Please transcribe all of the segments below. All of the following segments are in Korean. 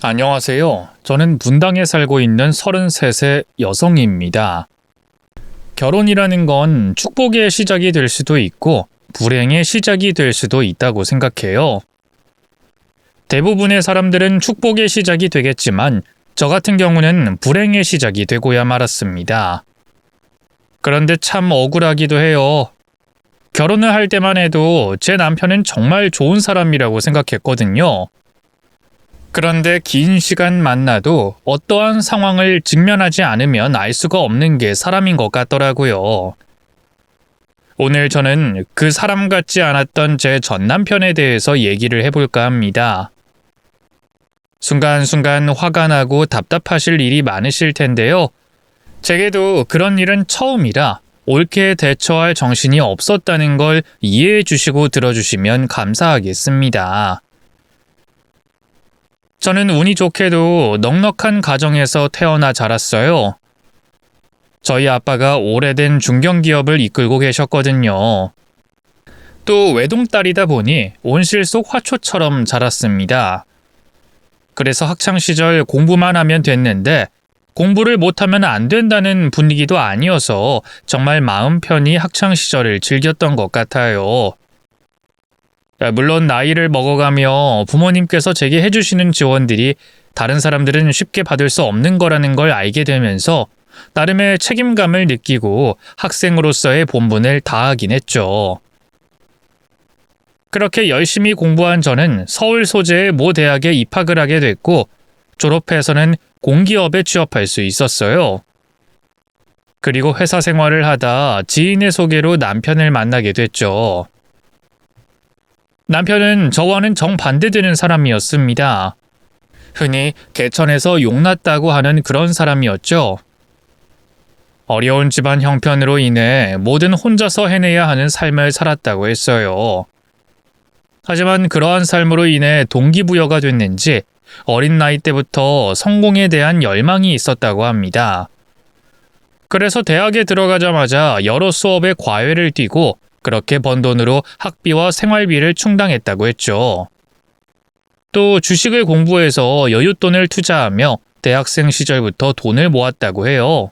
안녕하세요. 저는 분당에 살고 있는 33세 여성입니다. 결혼이라는 건 축복의 시작이 될 수도 있고 불행의 시작이 될 수도 있다고 생각해요. 대부분의 사람들은 축복의 시작이 되겠지만 저 같은 경우는 불행의 시작이 되고야 말았습니다. 그런데 참 억울하기도 해요. 결혼을 할 때만 해도 제 남편은 정말 좋은 사람이라고 생각했거든요. 그런데 긴 시간 만나도 어떠한 상황을 직면하지 않으면 알 수가 없는 게 사람인 것 같더라고요. 오늘 저는 그 사람 같지 않았던 제 전 남편에 대해서 얘기를 해볼까 합니다. 순간순간 화가 나고 답답하실 일이 많으실 텐데요. 제게도 그런 일은 처음이라 옳게 대처할 정신이 없었다는 걸 이해해 주시고 들어주시면 감사하겠습니다. 저는 운이 좋게도 넉넉한 가정에서 태어나 자랐어요. 저희 아빠가 오래된 중견기업을 이끌고 계셨거든요. 또 외동딸이다 보니 온실 속 화초처럼 자랐습니다. 그래서 학창시절 공부만 하면 됐는데 공부를 못하면 안 된다는 분위기도 아니어서 정말 마음 편히 학창시절을 즐겼던 것 같아요. 물론 나이를 먹어가며 부모님께서 제게 해주시는 지원들이 다른 사람들은 쉽게 받을 수 없는 거라는 걸 알게 되면서 나름의 책임감을 느끼고 학생으로서의 본분을 다하긴 했죠. 그렇게 열심히 공부한 저는 서울 소재의 모 대학에 입학을 하게 됐고 졸업해서는 공기업에 취업할 수 있었어요. 그리고 회사 생활을 하다 지인의 소개로 남편을 만나게 됐죠. 남편은 저와는 정반대되는 사람이었습니다. 흔히 개천에서 용났다고 하는 그런 사람이었죠. 어려운 집안 형편으로 인해 뭐든 혼자서 해내야 하는 삶을 살았다고 했어요. 하지만 그러한 삶으로 인해 동기부여가 됐는지 어린 나이 때부터 성공에 대한 열망이 있었다고 합니다. 그래서 대학에 들어가자마자 여러 수업에 과외를 뛰고 그렇게 번 돈으로 학비와 생활비를 충당했다고 했죠. 또 주식을 공부해서 여윳돈을 투자하며 대학생 시절부터 돈을 모았다고 해요.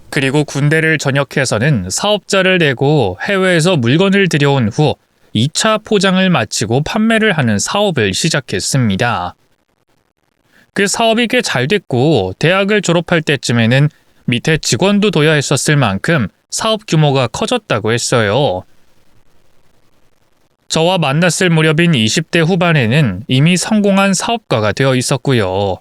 그리고 군대를 전역해서는 사업자를 내고 해외에서 물건을 들여온 후 2차 포장을 마치고 판매를 하는 사업을 시작했습니다. 그 사업이 꽤 잘 됐고 대학을 졸업할 때쯤에는 밑에 직원도 둬야 했었을 만큼 사업 규모가 커졌다고 했어요. 저와 만났을 무렵인 20대 후반에는 이미 성공한 사업가가 되어 있었고요.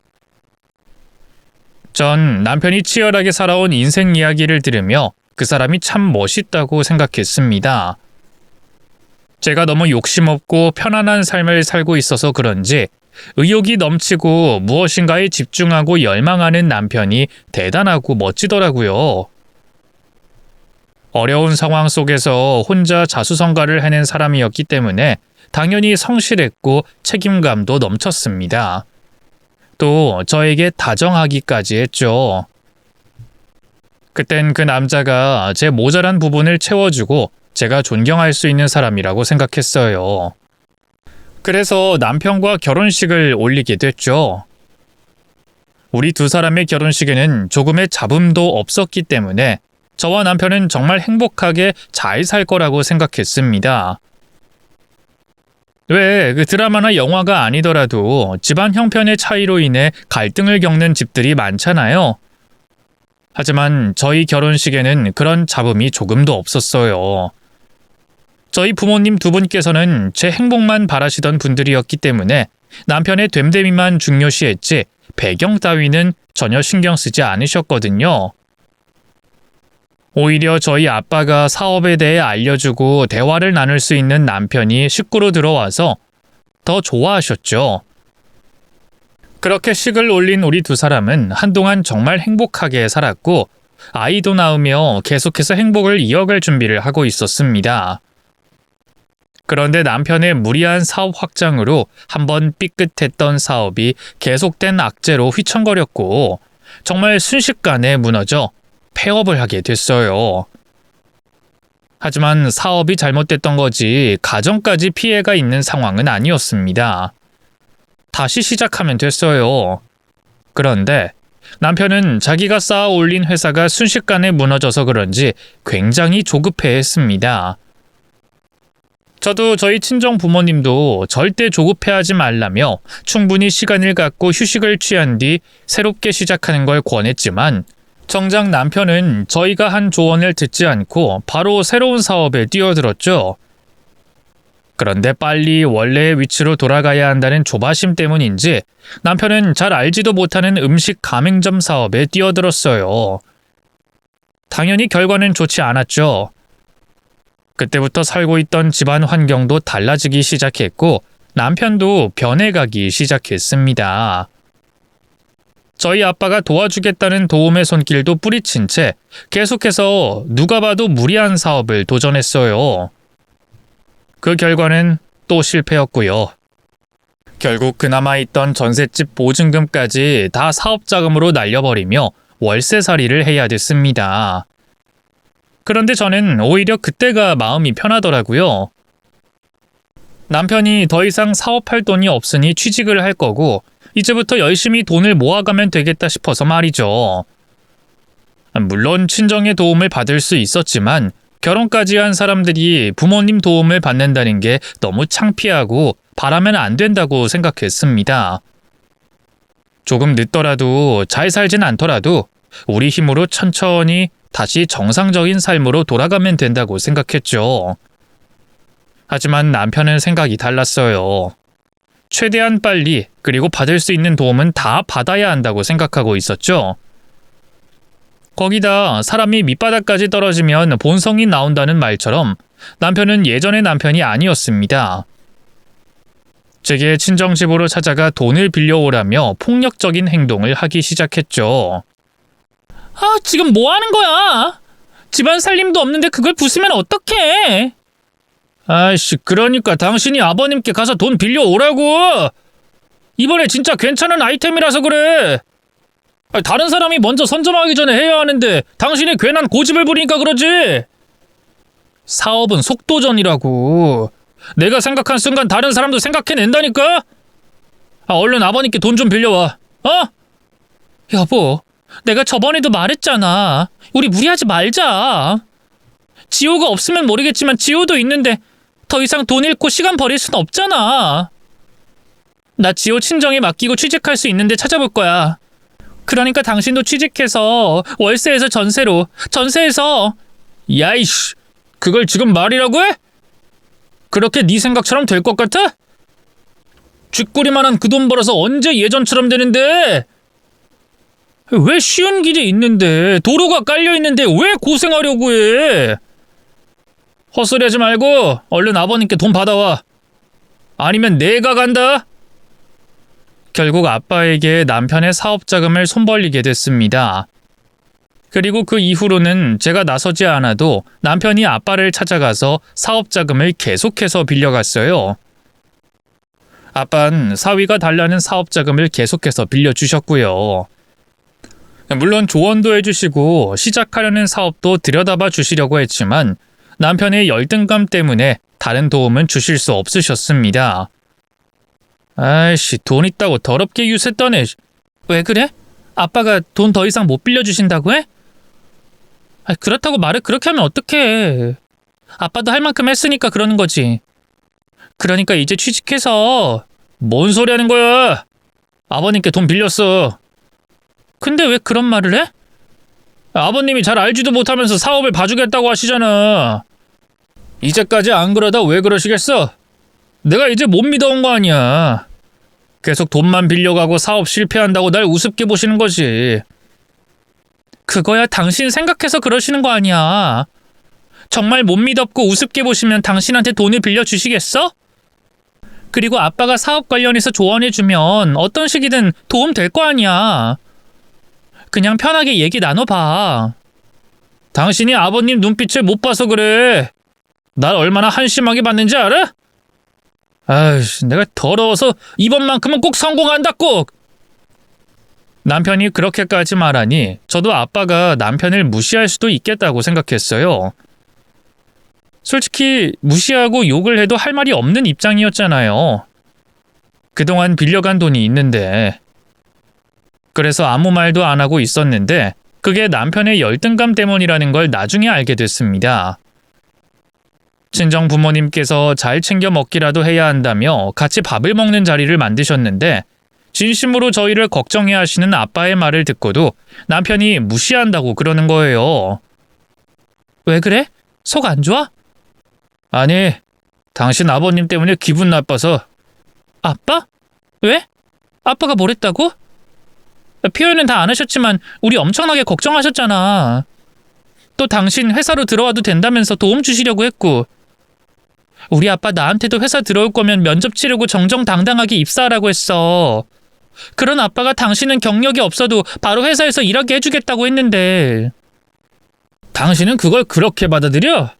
전 남편이 치열하게 살아온 인생 이야기를 들으며 그 사람이 참 멋있다고 생각했습니다. 제가 너무 욕심없고 편안한 삶을 살고 있어서 그런지 의욕이 넘치고 무엇인가에 집중하고 열망하는 남편이 대단하고 멋지더라고요. 어려운 상황 속에서 혼자 자수성가를 해낸 사람이었기 때문에 당연히 성실했고 책임감도 넘쳤습니다. 또 저에게 다정하기까지 했죠. 그땐 그 남자가 제 모자란 부분을 채워주고 제가 존경할 수 있는 사람이라고 생각했어요. 그래서 남편과 결혼식을 올리게 됐죠. 우리 두 사람의 결혼식에는 조금의 잡음도 없었기 때문에 저와 남편은 정말 행복하게 잘 살 거라고 생각했습니다. 왜 그 드라마나 영화가 아니더라도 집안 형편의 차이로 인해 갈등을 겪는 집들이 많잖아요. 하지만 저희 결혼식에는 그런 잡음이 조금도 없었어요. 저희 부모님 두 분께서는 제 행복만 바라시던 분들이었기 때문에 남편의 됨됨이만 중요시했지 배경 따위는 전혀 신경 쓰지 않으셨거든요. 오히려 저희 아빠가 사업에 대해 알려주고 대화를 나눌 수 있는 남편이 식구로 들어와서 더 좋아하셨죠. 그렇게 식을 올린 우리 두 사람은 한동안 정말 행복하게 살았고 아이도 낳으며 계속해서 행복을 이어갈 준비를 하고 있었습니다. 그런데 남편의 무리한 사업 확장으로 한번 삐끗했던 사업이 계속된 악재로 휘청거렸고 정말 순식간에 무너져 폐업을 하게 됐어요. 하지만 사업이 잘못됐던 거지 가정까지 피해가 있는 상황은 아니었습니다. 다시 시작하면 됐어요. 그런데 남편은 자기가 쌓아 올린 회사가 순식간에 무너져서 그런지 굉장히 조급해했습니다. 저도 저희 친정 부모님도 절대 조급해하지 말라며 충분히 시간을 갖고 휴식을 취한 뒤 새롭게 시작하는 걸 권했지만 정작 남편은 저희가 한 조언을 듣지 않고 바로 새로운 사업에 뛰어들었죠. 그런데 빨리 원래의 위치로 돌아가야 한다는 조바심 때문인지 남편은 잘 알지도 못하는 음식 가맹점 사업에 뛰어들었어요. 당연히 결과는 좋지 않았죠. 그때부터 살고 있던 집안 환경도 달라지기 시작했고 남편도 변해가기 시작했습니다. 저희 아빠가 도와주겠다는 도움의 손길도 뿌리친 채 계속해서 누가 봐도 무리한 사업을 도전했어요. 그 결과는 또 실패였고요. 결국 그나마 있던 전셋집 보증금까지 다 사업자금으로 날려버리며 월세살이를 해야 됐습니다. 그런데 저는 오히려 그때가 마음이 편하더라고요. 남편이 더 이상 사업할 돈이 없으니 취직을 할 거고 이제부터 열심히 돈을 모아가면 되겠다 싶어서 말이죠. 물론 친정의 도움을 받을 수 있었지만 결혼까지 한 사람들이 부모님 도움을 받는다는 게 너무 창피하고 바라면 안 된다고 생각했습니다. 조금 늦더라도 잘 살진 않더라도 우리 힘으로 천천히 다시 정상적인 삶으로 돌아가면 된다고 생각했죠. 하지만 남편은 생각이 달랐어요. 최대한 빨리 그리고 받을 수 있는 도움은 다 받아야 한다고 생각하고 있었죠. 거기다 사람이 밑바닥까지 떨어지면 본성이 나온다는 말처럼 남편은 예전의 남편이 아니었습니다. 제게 친정집으로 찾아가 돈을 빌려오라며 폭력적인 행동을 하기 시작했죠. 지금 뭐 하는 거야? 집안 살림도 없는데 그걸 부수면 어떡해? 아이씨, 그러니까 당신이 아버님께 가서 돈 빌려오라고! 이번에 진짜 괜찮은 아이템이라서 그래! 다른 사람이 먼저 선점하기 전에 해야 하는데 당신이 괜한 고집을 부리니까 그러지! 사업은 속도전이라고. 내가 생각한 순간 다른 사람도 생각해낸다니까? 얼른 아버님께 돈 좀 빌려와. 여보, 내가 저번에도 말했잖아. 우리 무리하지 말자. 지호가 없으면 모르겠지만 지호도 있는데 더 이상 돈 잃고 시간 버릴 순 없잖아. 나 지호 친정에 맡기고 취직할 수 있는데 찾아볼 거야. 그러니까 당신도 취직해서 월세에서 전세에서. 야이씨, 그걸 지금 말이라고 해? 그렇게 네 생각처럼 될 것 같아? 쥐꼬리만한 그 돈 벌어서 언제 예전처럼 되는데? 왜 쉬운 길이 있는데, 도로가 깔려있는데 왜 고생하려고 해? 헛소리하지 말고 얼른 아버님께 돈 받아와. 아니면 내가 간다. 결국 아빠에게 남편의 사업자금을 손벌리게 됐습니다. 그리고 그 이후로는 제가 나서지 않아도 남편이 아빠를 찾아가서 사업자금을 계속해서 빌려갔어요. 아빠는 사위가 달라는 사업자금을 계속해서 빌려주셨고요. 물론 조언도 해주시고 시작하려는 사업도 들여다봐 주시려고 했지만 남편의 열등감 때문에 다른 도움은 주실 수 없으셨습니다. 아이씨, 돈 있다고 더럽게 유세 떠네. 왜 그래? 아빠가 돈 더 이상 못 빌려주신다고 해? 그렇다고 말을 그렇게 하면 어떡해. 아빠도 할 만큼 했으니까 그러는 거지. 그러니까 이제 취직해서. 뭔 소리 하는 거야? 아버님께 돈 빌렸어. 근데 왜 그런 말을 해? 아버님이 잘 알지도 못하면서 사업을 봐주겠다고 하시잖아. 이제까지 안 그러다 왜 그러시겠어? 내가 이제 못 믿어온 거 아니야. 계속 돈만 빌려가고 사업 실패한다고 날 우습게 보시는 거지. 그거야 당신 생각해서 그러시는 거 아니야. 정말 못 믿었고 우습게 보시면 당신한테 돈을 빌려주시겠어? 그리고 아빠가 사업 관련해서 조언해주면 어떤 식이든 도움 될 거 아니야. 그냥 편하게 얘기 나눠봐. 당신이 아버님 눈빛을 못 봐서 그래. 날 얼마나 한심하게 봤는지 알아? 아이씨, 내가 더러워서 이번만큼은 꼭 성공한다 꼭. 남편이 그렇게까지 말하니 저도 아빠가 남편을 무시할 수도 있겠다고 생각했어요. 솔직히 무시하고 욕을 해도 할 말이 없는 입장이었잖아요. 그동안 빌려간 돈이 있는데. 그래서 아무 말도 안 하고 있었는데 그게 남편의 열등감 때문이라는 걸 나중에 알게 됐습니다. 친정 부모님께서 잘 챙겨 먹기라도 해야 한다며 같이 밥을 먹는 자리를 만드셨는데 진심으로 저희를 걱정해 하시는 아빠의 말을 듣고도 남편이 무시한다고 그러는 거예요. 왜 그래? 속 안 좋아? 아니, 당신 아버님 때문에 기분 나빠서. 아빠? 왜? 아빠가 뭘 했다고? 표현은 다 안 하셨지만 우리 엄청나게 걱정하셨잖아. 또 당신 회사로 들어와도 된다면서 도움 주시려고 했고. 우리 아빠 나한테도 회사 들어올 거면 면접 치르고 정정당당하게 입사하라고 했어. 그런 아빠가 당신은 경력이 없어도 바로 회사에서 일하게 해주겠다고 했는데. 당신은 그걸 그렇게 받아들여?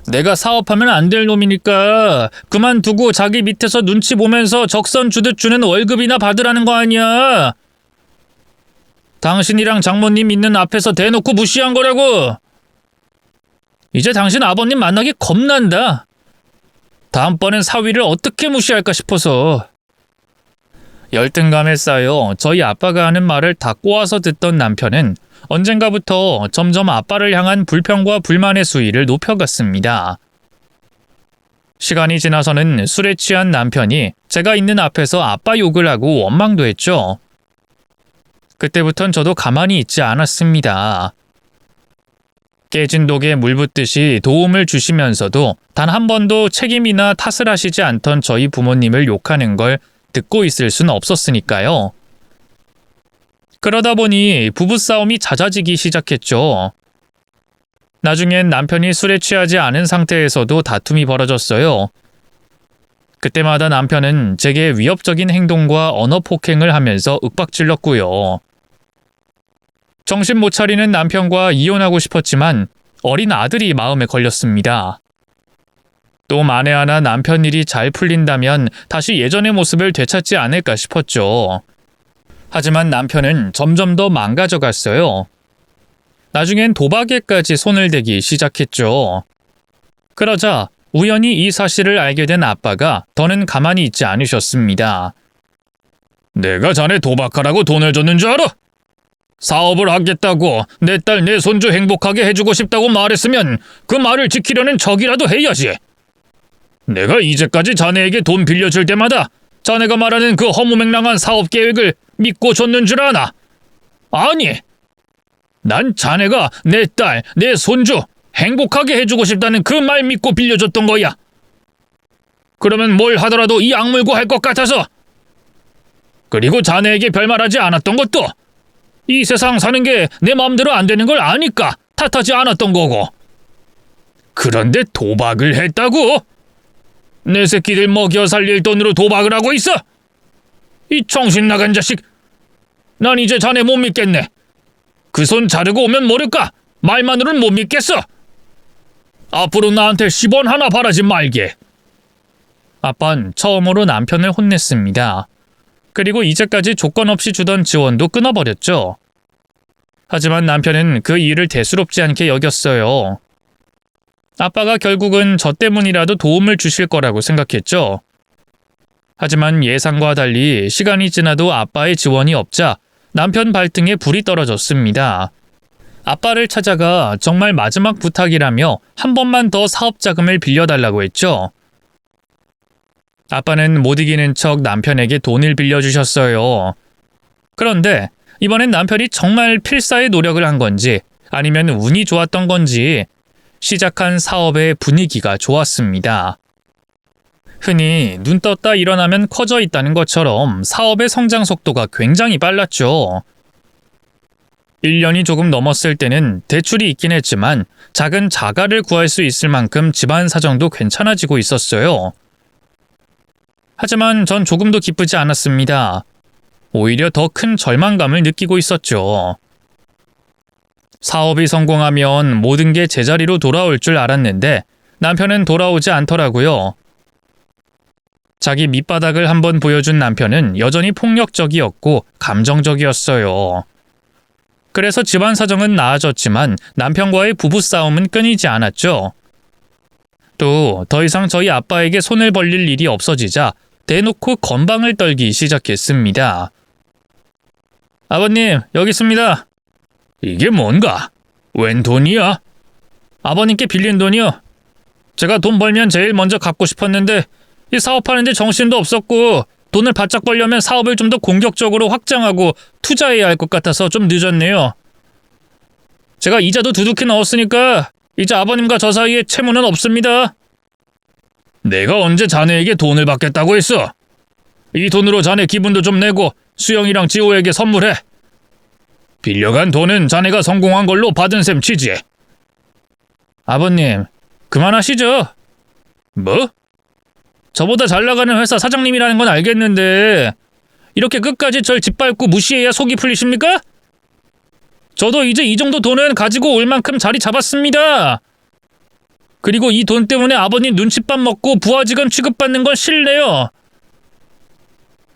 내가 사업하면 안 될 놈이니까 그만두고 자기 밑에서 눈치 보면서 적선 주듯 주는 월급이나 받으라는 거 아니야. 당신이랑 장모님 있는 앞에서 대놓고 무시한 거라고. 이제 당신 아버님 만나기 겁난다. 다음번엔 사위를 어떻게 무시할까 싶어서. 열등감에 쌓여 저희 아빠가 하는 말을 다 꼬아서 듣던 남편은 언젠가부터 점점 아빠를 향한 불평과 불만의 수위를 높여갔습니다. 시간이 지나서는 술에 취한 남편이 제가 있는 앞에서 아빠 욕을 하고 원망도 했죠. 그때부턴 저도 가만히 있지 않았습니다. 깨진 독에 물 붓듯이 도움을 주시면서도 단 한 번도 책임이나 탓을 하시지 않던 저희 부모님을 욕하는 걸 듣고 있을 순 없었으니까요. 그러다 보니 부부싸움이 잦아지기 시작했죠. 나중엔 남편이 술에 취하지 않은 상태에서도 다툼이 벌어졌어요. 그때마다 남편은 제게 위협적인 행동과 언어 폭행을 하면서 윽박질렀고요. 정신 못 차리는 남편과 이혼하고 싶었지만 어린 아들이 마음에 걸렸습니다. 또 만에 하나 남편 일이 잘 풀린다면 다시 예전의 모습을 되찾지 않을까 싶었죠. 하지만 남편은 점점 더 망가져갔어요. 나중엔 도박에까지 손을 대기 시작했죠. 그러자 우연히 이 사실을 알게 된 아빠가 더는 가만히 있지 않으셨습니다. 내가 자네 도박하라고 돈을 줬는 줄 알아? 사업을 하겠다고 내 딸 내 손주 행복하게 해주고 싶다고 말했으면 그 말을 지키려는 척이라도 해야지. 내가 이제까지 자네에게 돈 빌려줄 때마다 자네가 말하는 그 허무맹랑한 사업 계획을 믿고 줬는 줄 아나? 아니, 난 자네가 내 딸, 내 손주 행복하게 해주고 싶다는 그 말 믿고 빌려줬던 거야. 그러면 뭘 하더라도 이 악물고 할 것 같아서. 그리고 자네에게 별말하지 않았던 것도 이 세상 사는 게 내 마음대로 안 되는 걸 아니까 탓하지 않았던 거고. 그런데 도박을 했다고? 내 새끼들 먹여 살릴 돈으로 도박을 하고 있어? 이 정신 나간 자식. 난 이제 자네 못 믿겠네. 그 손 자르고 오면 모를까? 말만으로는 못 믿겠어. 앞으로 나한테 10원 하나 바라지 말게. 아빠는 처음으로 남편을 혼냈습니다. 그리고 이제까지 조건 없이 주던 지원도 끊어버렸죠. 하지만 남편은 그 일을 대수롭지 않게 여겼어요. 아빠가 결국은 저 때문이라도 도움을 주실 거라고 생각했죠. 하지만 예상과 달리 시간이 지나도 아빠의 지원이 없자 남편 발등에 불이 떨어졌습니다. 아빠를 찾아가 정말 마지막 부탁이라며 한 번만 더 사업 자금을 빌려달라고 했죠. 아빠는 못 이기는 척 남편에게 돈을 빌려주셨어요. 그런데 이번엔 남편이 정말 필사의 노력을 한 건지 아니면 운이 좋았던 건지 시작한 사업의 분위기가 좋았습니다. 흔히 눈 떴다 일어나면 커져 있다는 것처럼 사업의 성장 속도가 굉장히 빨랐죠. 1년이 조금 넘었을 때는 대출이 있긴 했지만 작은 자가를 구할 수 있을 만큼 집안 사정도 괜찮아지고 있었어요. 하지만 전 조금도 기쁘지 않았습니다. 오히려 더 큰 절망감을 느끼고 있었죠. 사업이 성공하면 모든 게 제자리로 돌아올 줄 알았는데 남편은 돌아오지 않더라고요. 자기 밑바닥을 한번 보여준 남편은 여전히 폭력적이었고 감정적이었어요. 그래서 집안 사정은 나아졌지만 남편과의 부부싸움은 끊이지 않았죠. 또 더 이상 저희 아빠에게 손을 벌릴 일이 없어지자 대놓고 건방을 떨기 시작했습니다. 아버님, 여기 있습니다. 이게 뭔가? 웬 돈이야? 아버님께 빌린 돈이요. 제가 돈 벌면 제일 먼저 갚고 싶었는데 이 사업하는데 정신도 없었고 돈을 바짝 벌려면 사업을 좀 더 공격적으로 확장하고 투자해야 할 것 같아서 좀 늦었네요. 제가 이자도 두둑히 넣었으니까 이제 아버님과 저 사이에 채무는 없습니다. 내가 언제 자네에게 돈을 받겠다고 했어? 이 돈으로 자네 기분도 좀 내고 수영이랑 지호에게 선물해. 빌려간 돈은 자네가 성공한 걸로 받은 셈 치지. 아버님, 그만하시죠. 뭐? 저보다 잘 나가는 회사 사장님이라는 건 알겠는데 이렇게 끝까지 절 짓밟고 무시해야 속이 풀리십니까? 저도 이제 이 정도 돈은 가지고 올 만큼 자리 잡았습니다. 그리고 이 돈 때문에 아버님 눈칫밥 먹고 부하직원 취급받는 건 싫네요.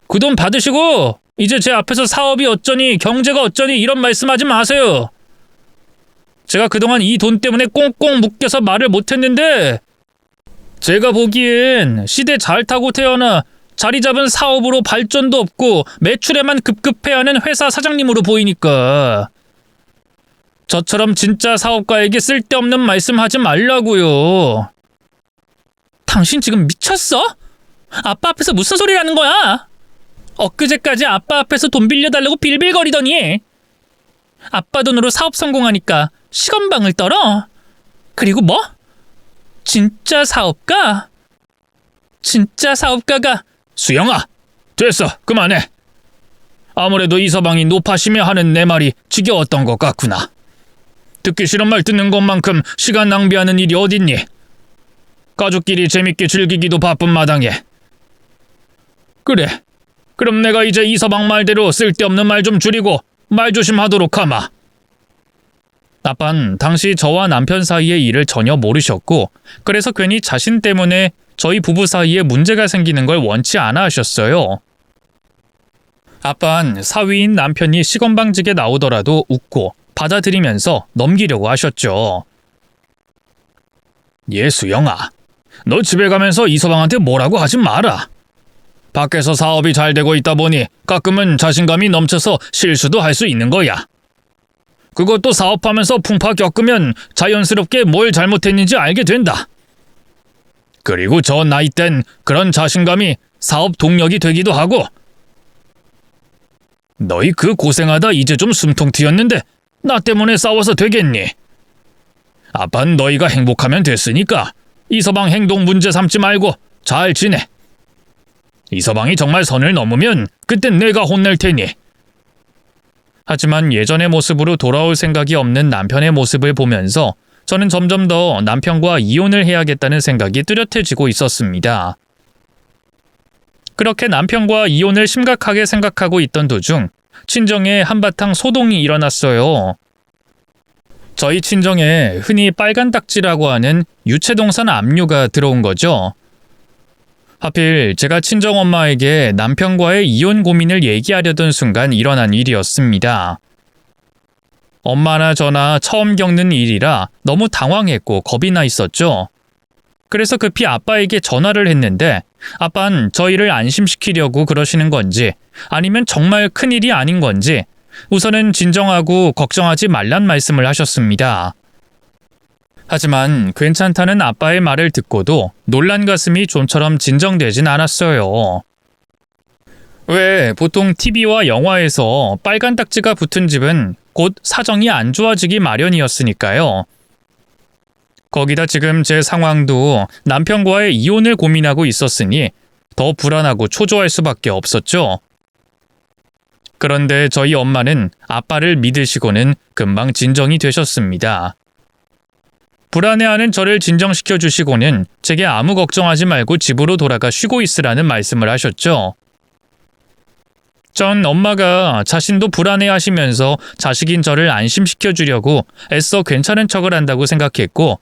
그 돈 받으시고 이제 제 앞에서 사업이 어쩌니 경제가 어쩌니 이런 말씀하지 마세요. 제가 그동안 이 돈 때문에 꽁꽁 묶여서 말을 못했는데 제가 보기엔 시대 잘 타고 태어나 자리 잡은 사업으로 발전도 없고 매출에만 급급해하는 회사 사장님으로 보이니까 저처럼 진짜 사업가에게 쓸데없는 말씀하지 말라고요. 당신 지금 미쳤어? 아빠 앞에서 무슨 소리를 하는 거야? 엊그제까지 아빠 앞에서 돈 빌려달라고 빌빌거리더니 아빠 돈으로 사업 성공하니까 시건방을 떨어? 그리고 뭐? 진짜 사업가? 진짜 사업가가 수영아! 됐어! 그만해! 아무래도 이서방이 노파심해 하는 내 말이 지겨웠던 것 같구나. 듣기 싫은 말 듣는 것만큼 시간 낭비하는 일이 어딨니? 가족끼리 재밌게 즐기기도 바쁜 마당에. 그래. 그럼 내가 이제 이서방 말대로 쓸데없는 말 좀 줄이고 말 조심하도록 하마. 아빤 당시 저와 남편 사이의 일을 전혀 모르셨고 그래서 괜히 자신 때문에 저희 부부 사이에 문제가 생기는 걸 원치 않아 하셨어요. 아빤 사위인 남편이 시건방지게 나오더라도 웃고 받아들이면서 넘기려고 하셨죠. 수영아, 너 집에 가면서 이서방한테 뭐라고 하지 마라. 밖에서 사업이 잘 되고 있다 보니 가끔은 자신감이 넘쳐서 실수도 할 수 있는 거야. 그것도 사업하면서 풍파 겪으면 자연스럽게 뭘 잘못했는지 알게 된다. 그리고 저 나이 땐 그런 자신감이 사업 동력이 되기도 하고. 너희 그 고생하다 이제 좀 숨통 트였는데 나 때문에 싸워서 되겠니? 아빠는 너희가 행복하면 됐으니까 이서방 행동 문제 삼지 말고 잘 지내. 이서방이 정말 선을 넘으면 그땐 내가 혼낼 테니. 하지만 예전의 모습으로 돌아올 생각이 없는 남편의 모습을 보면서 저는 점점 더 남편과 이혼을 해야겠다는 생각이 뚜렷해지고 있었습니다. 그렇게 남편과 이혼을 심각하게 생각하고 있던 도중 친정에 한바탕 소동이 일어났어요. 저희 친정에 흔히 빨간 딱지라고 하는 유체동산 압류가 들어온 거죠. 하필 제가 친정엄마에게 남편과의 이혼 고민을 얘기하려던 순간 일어난 일이었습니다. 엄마나 저나 처음 겪는 일이라 너무 당황했고 겁이 나 있었죠. 그래서 급히 아빠에게 전화를 했는데 아빠는 저희를 안심시키려고 그러시는 건지 아니면 정말 큰일이 아닌 건지 우선은 진정하고 걱정하지 말란 말씀을 하셨습니다. 하지만 괜찮다는 아빠의 말을 듣고도 놀란 가슴이 좀처럼 진정되진 않았어요. 왜 보통 TV와 영화에서 빨간 딱지가 붙은 집은 곧 사정이 안 좋아지기 마련이었으니까요. 거기다 지금 제 상황도 남편과의 이혼을 고민하고 있었으니 더 불안하고 초조할 수밖에 없었죠. 그런데 저희 엄마는 아빠를 믿으시고는 금방 진정이 되셨습니다. 불안해하는 저를 진정시켜 주시고는 제게 아무 걱정하지 말고 집으로 돌아가 쉬고 있으라는 말씀을 하셨죠. 전 엄마가 자신도 불안해하시면서 자식인 저를 안심시켜 주려고 애써 괜찮은 척을 한다고 생각했고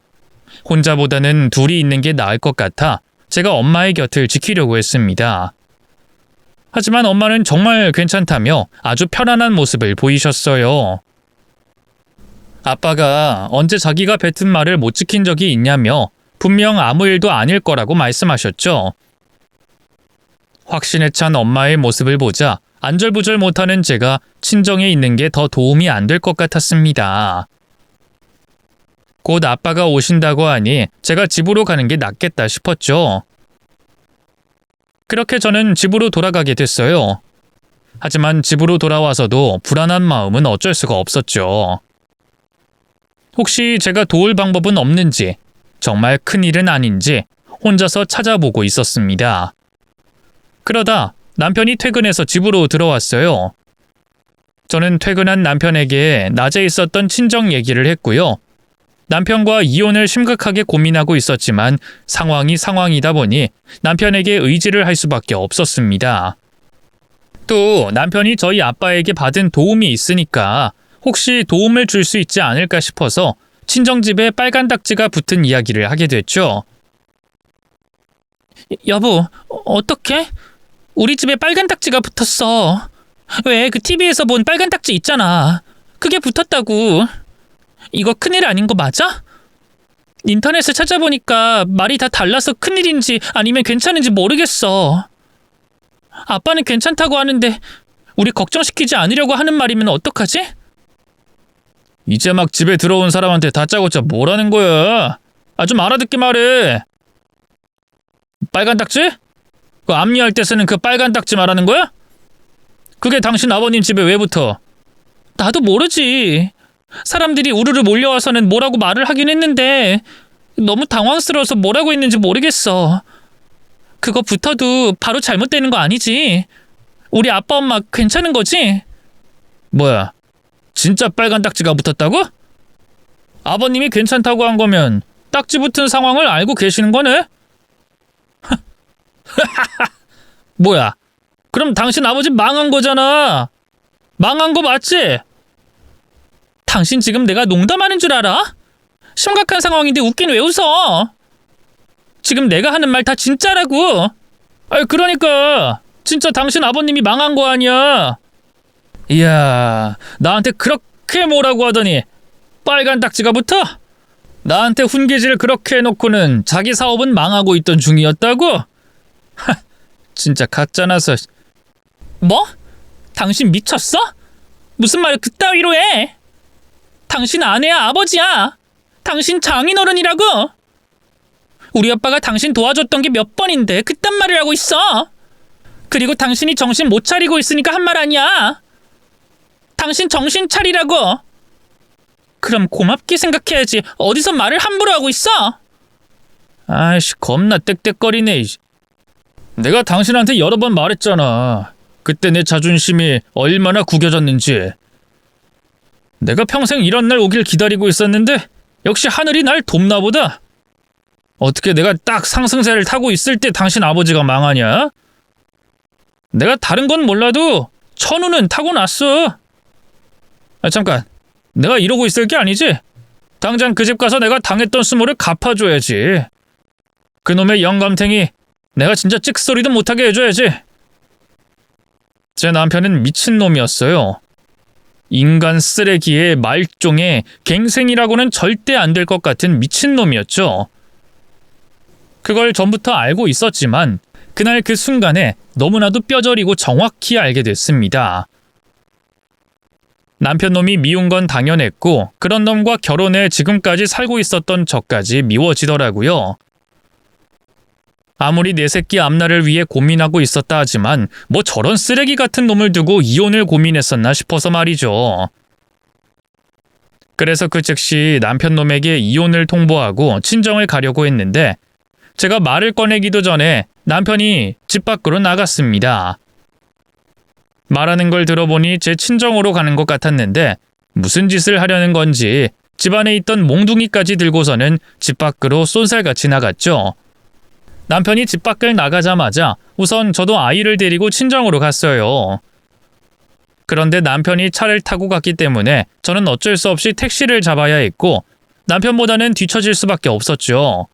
혼자보다는 둘이 있는 게 나을 것 같아 제가 엄마의 곁을 지키려고 했습니다. 하지만 엄마는 정말 괜찮다며 아주 편안한 모습을 보이셨어요. 아빠가 언제 자기가 뱉은 말을 못 지킨 적이 있냐며 분명 아무 일도 아닐 거라고 말씀하셨죠. 확신에 찬 엄마의 모습을 보자 안절부절 못하는 제가 친정에 있는 게 더 도움이 안 될 것 같았습니다. 곧 아빠가 오신다고 하니 제가 집으로 가는 게 낫겠다 싶었죠. 그렇게 저는 집으로 돌아가게 됐어요. 하지만 집으로 돌아와서도 불안한 마음은 어쩔 수가 없었죠. 혹시 제가 도울 방법은 없는지, 정말 큰일은 아닌지 혼자서 찾아보고 있었습니다. 그러다 남편이 퇴근해서 집으로 들어왔어요. 저는 퇴근한 남편에게 낮에 있었던 친정 얘기를 했고요. 남편과 이혼을 심각하게 고민하고 있었지만 상황이 상황이다 보니 남편에게 의지를 할 수밖에 없었습니다. 또 남편이 저희 아빠에게 받은 도움이 있으니까 혹시 도움을 줄 수 있지 않을까 싶어서 친정집에 빨간 딱지가 붙은 이야기를 하게 됐죠. 여보, 어떡해? 우리 집에 빨간 딱지가 붙었어. 왜 그 TV에서 본 빨간 딱지 있잖아. 그게 붙었다고. 이거 큰일 아닌 거 맞아? 인터넷에 찾아보니까 말이 다 달라서 큰일인지 아니면 괜찮은지 모르겠어. 아빠는 괜찮다고 하는데 우리 걱정시키지 않으려고 하는 말이면 어떡하지? 이제 막 집에 들어온 사람한테 다짜고짜 뭐라는 거야? 좀 알아듣게 말해. 빨간 딱지? 그 앞니할 때 쓰는 그 빨간 딱지 말하는 거야? 그게 당신 아버님 집에 왜 붙어? 나도 모르지. 사람들이 우르르 몰려와서는 뭐라고 말을 하긴 했는데 너무 당황스러워서 뭐라고 했는지 모르겠어. 그거 붙어도 바로 잘못되는 거 아니지? 우리 아빠 엄마 괜찮은 거지? 뭐야, 진짜 빨간 딱지가 붙었다고? 아버님이 괜찮다고 한 거면 딱지 붙은 상황을 알고 계시는 거네? 뭐야, 그럼 당신 아버지 망한 거잖아. 망한 거 맞지? 당신 지금 내가 농담하는 줄 알아? 심각한 상황인데 웃긴 왜 웃어? 지금 내가 하는 말 다 진짜라고. 그러니까 진짜 당신 아버님이 망한 거 아니야. 이야, 나한테 그렇게 뭐라고 하더니 빨간 딱지가 붙어? 나한테 훈계질 그렇게 해놓고는 자기 사업은 망하고 있던 중이었다고? 진짜 가짜나서. 뭐? 당신 미쳤어? 무슨 말을 그따위로 해? 당신 아내야 아버지야. 당신 장인어른이라고. 우리 아빠가 당신 도와줬던 게 몇 번인데 그딴 말을 하고 있어. 그리고 당신이 정신 못 차리고 있으니까 한 말 아니야. 당신 정신 차리라고. 그럼 고맙게 생각해야지. 어디서 말을 함부로 하고 있어? 아이씨, 겁나 떽떽거리네. 내가 당신한테 여러 번 말했잖아. 그때 내 자존심이 얼마나 구겨졌는지. 내가 평생 이런 날 오길 기다리고 있었는데 역시 하늘이 날 돕나 보다. 어떻게 내가 딱 상승세를 타고 있을 때 당신 아버지가 망하냐? 내가 다른 건 몰라도 천우는 타고났어. 잠깐, 내가 이러고 있을 게 아니지? 당장 그 집 가서 내가 당했던 수모를 갚아줘야지. 그놈의 영감탱이 내가 진짜 찍소리도 못하게 해줘야지. 제 남편은 미친놈이었어요. 인간 쓰레기의 말종의 갱생이라고는 절대 안 될 것 같은 미친놈이었죠. 그걸 전부터 알고 있었지만 그날 그 순간에 너무나도 뼈저리고 정확히 알게 됐습니다. 남편 놈이 미운 건 당연했고 그런 놈과 결혼해 지금까지 살고 있었던 저까지 미워지더라고요. 아무리 내 새끼 앞날을 위해 고민하고 있었다 하지만 뭐 저런 쓰레기 같은 놈을 두고 이혼을 고민했었나 싶어서 말이죠. 그래서 그 즉시 남편 놈에게 이혼을 통보하고 친정을 가려고 했는데 제가 말을 꺼내기도 전에 남편이 집 밖으로 나갔습니다. 말하는 걸 들어보니 제 친정으로 가는 것 같았는데 무슨 짓을 하려는 건지 집안에 있던 몽둥이까지 들고서는 집 밖으로 쏜살같이 나갔죠. 남편이 집 밖을 나가자마자 우선 저도 아이를 데리고 친정으로 갔어요. 그런데 남편이 차를 타고 갔기 때문에 저는 어쩔 수 없이 택시를 잡아야 했고 남편보다는 뒤처질 수밖에 없었죠.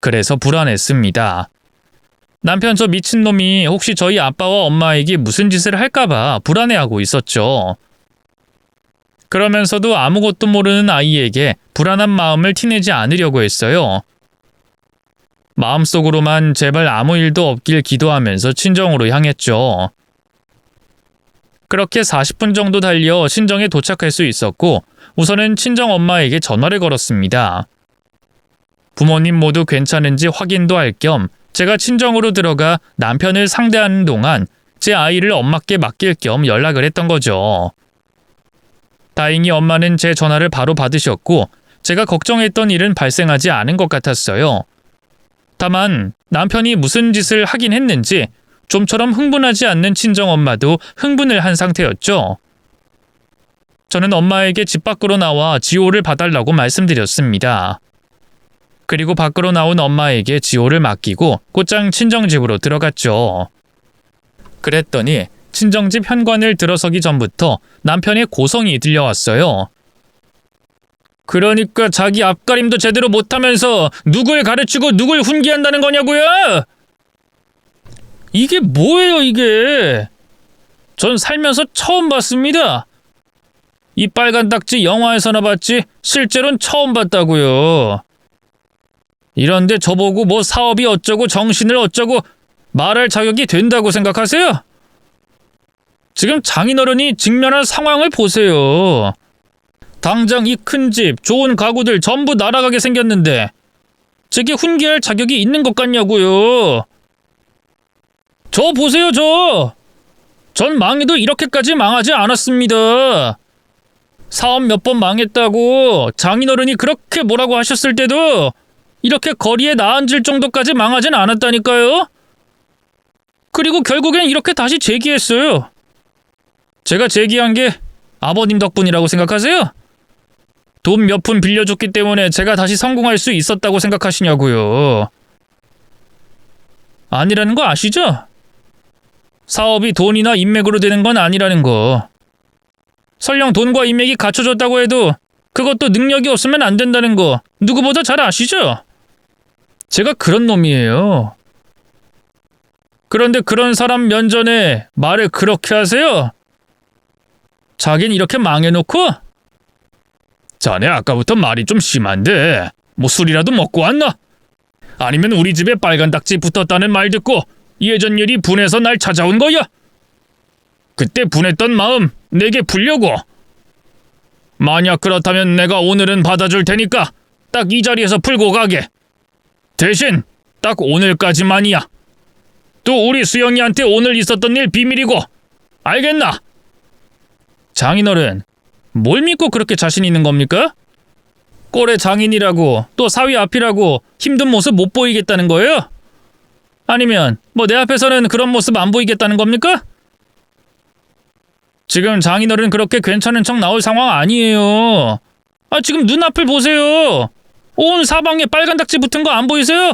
그래서 불안했습니다. 남편 저 미친놈이 혹시 저희 아빠와 엄마에게 무슨 짓을 할까봐 불안해하고 있었죠. 그러면서도 아무것도 모르는 아이에게 불안한 마음을 티내지 않으려고 했어요. 마음속으로만 제발 아무 일도 없길 기도하면서 친정으로 향했죠. 그렇게 40분 정도 달려 친정에 도착할 수 있었고 우선은 친정 엄마에게 전화를 걸었습니다. 부모님 모두 괜찮은지 확인도 할 겸 제가 친정으로 들어가 남편을 상대하는 동안 제 아이를 엄마께 맡길 겸 연락을 했던 거죠. 다행히 엄마는 제 전화를 바로 받으셨고 제가 걱정했던 일은 발생하지 않은 것 같았어요. 다만 남편이 무슨 짓을 하긴 했는지 좀처럼 흥분하지 않는 친정엄마도 흥분을 한 상태였죠. 저는 엄마에게 집 밖으로 나와 지호를 봐달라고 말씀드렸습니다. 그리고 밖으로 나온 엄마에게 지호를 맡기고 곧장 친정집으로 들어갔죠. 그랬더니 친정집 현관을 들어서기 전부터 남편의 고성이 들려왔어요. 그러니까 자기 앞가림도 제대로 못하면서 누굴 가르치고 누굴 훈계한다는 거냐고요? 이게 뭐예요 이게? 전 살면서 처음 봤습니다. 이 빨간 딱지 영화에서나 봤지 실제로는 처음 봤다고요. 이런데 저보고 뭐 사업이 어쩌고 정신을 어쩌고 말할 자격이 된다고 생각하세요? 지금 장인어른이 직면한 상황을 보세요. 당장 이 큰 집, 좋은 가구들 전부 날아가게 생겼는데 제게 훈계할 자격이 있는 것 같냐고요. 저 보세요 저. 전 망해도 이렇게까지 망하지 않았습니다. 사업 몇 번 망했다고 장인어른이 그렇게 뭐라고 하셨을 때도 이렇게 거리에 나앉을 정도까지 망하진 않았다니까요. 그리고 결국엔 이렇게 다시 재기했어요. 제가 재기한 게 아버님 덕분이라고 생각하세요? 돈 몇 푼 빌려줬기 때문에 제가 다시 성공할 수 있었다고 생각하시냐고요. 아니라는 거 아시죠? 사업이 돈이나 인맥으로 되는 건 아니라는 거. 설령 돈과 인맥이 갖춰졌다고 해도 그것도 능력이 없으면 안 된다는 거 누구보다 잘 아시죠? 제가 그런 놈이에요. 그런데 그런 사람 면전에 말을 그렇게 하세요? 자긴 이렇게 망해놓고? 자네 아까부터 말이 좀 심한데 뭐 술이라도 먹고 왔나? 아니면 우리 집에 빨간 딱지 붙었다는 말 듣고 예전 일이 분해서 날 찾아온 거야? 그때 분했던 마음 내게 풀려고. 만약 그렇다면 내가 오늘은 받아줄 테니까 딱 이 자리에서 풀고 가게. 대신 딱 오늘까지만이야. 또 우리 수영이한테 오늘 있었던 일 비밀이고. 알겠나? 장인어른, 뭘 믿고 그렇게 자신 있는 겁니까? 꼴의 장인이라고 또 사위 앞이라고 힘든 모습 못 보이겠다는 거예요? 아니면 뭐 내 앞에서는 그런 모습 안 보이겠다는 겁니까? 지금 장인어른 그렇게 괜찮은 척 나올 상황 아니에요. 지금 눈앞을 보세요. 온 사방에 빨간 딱지 붙은 거 안 보이세요?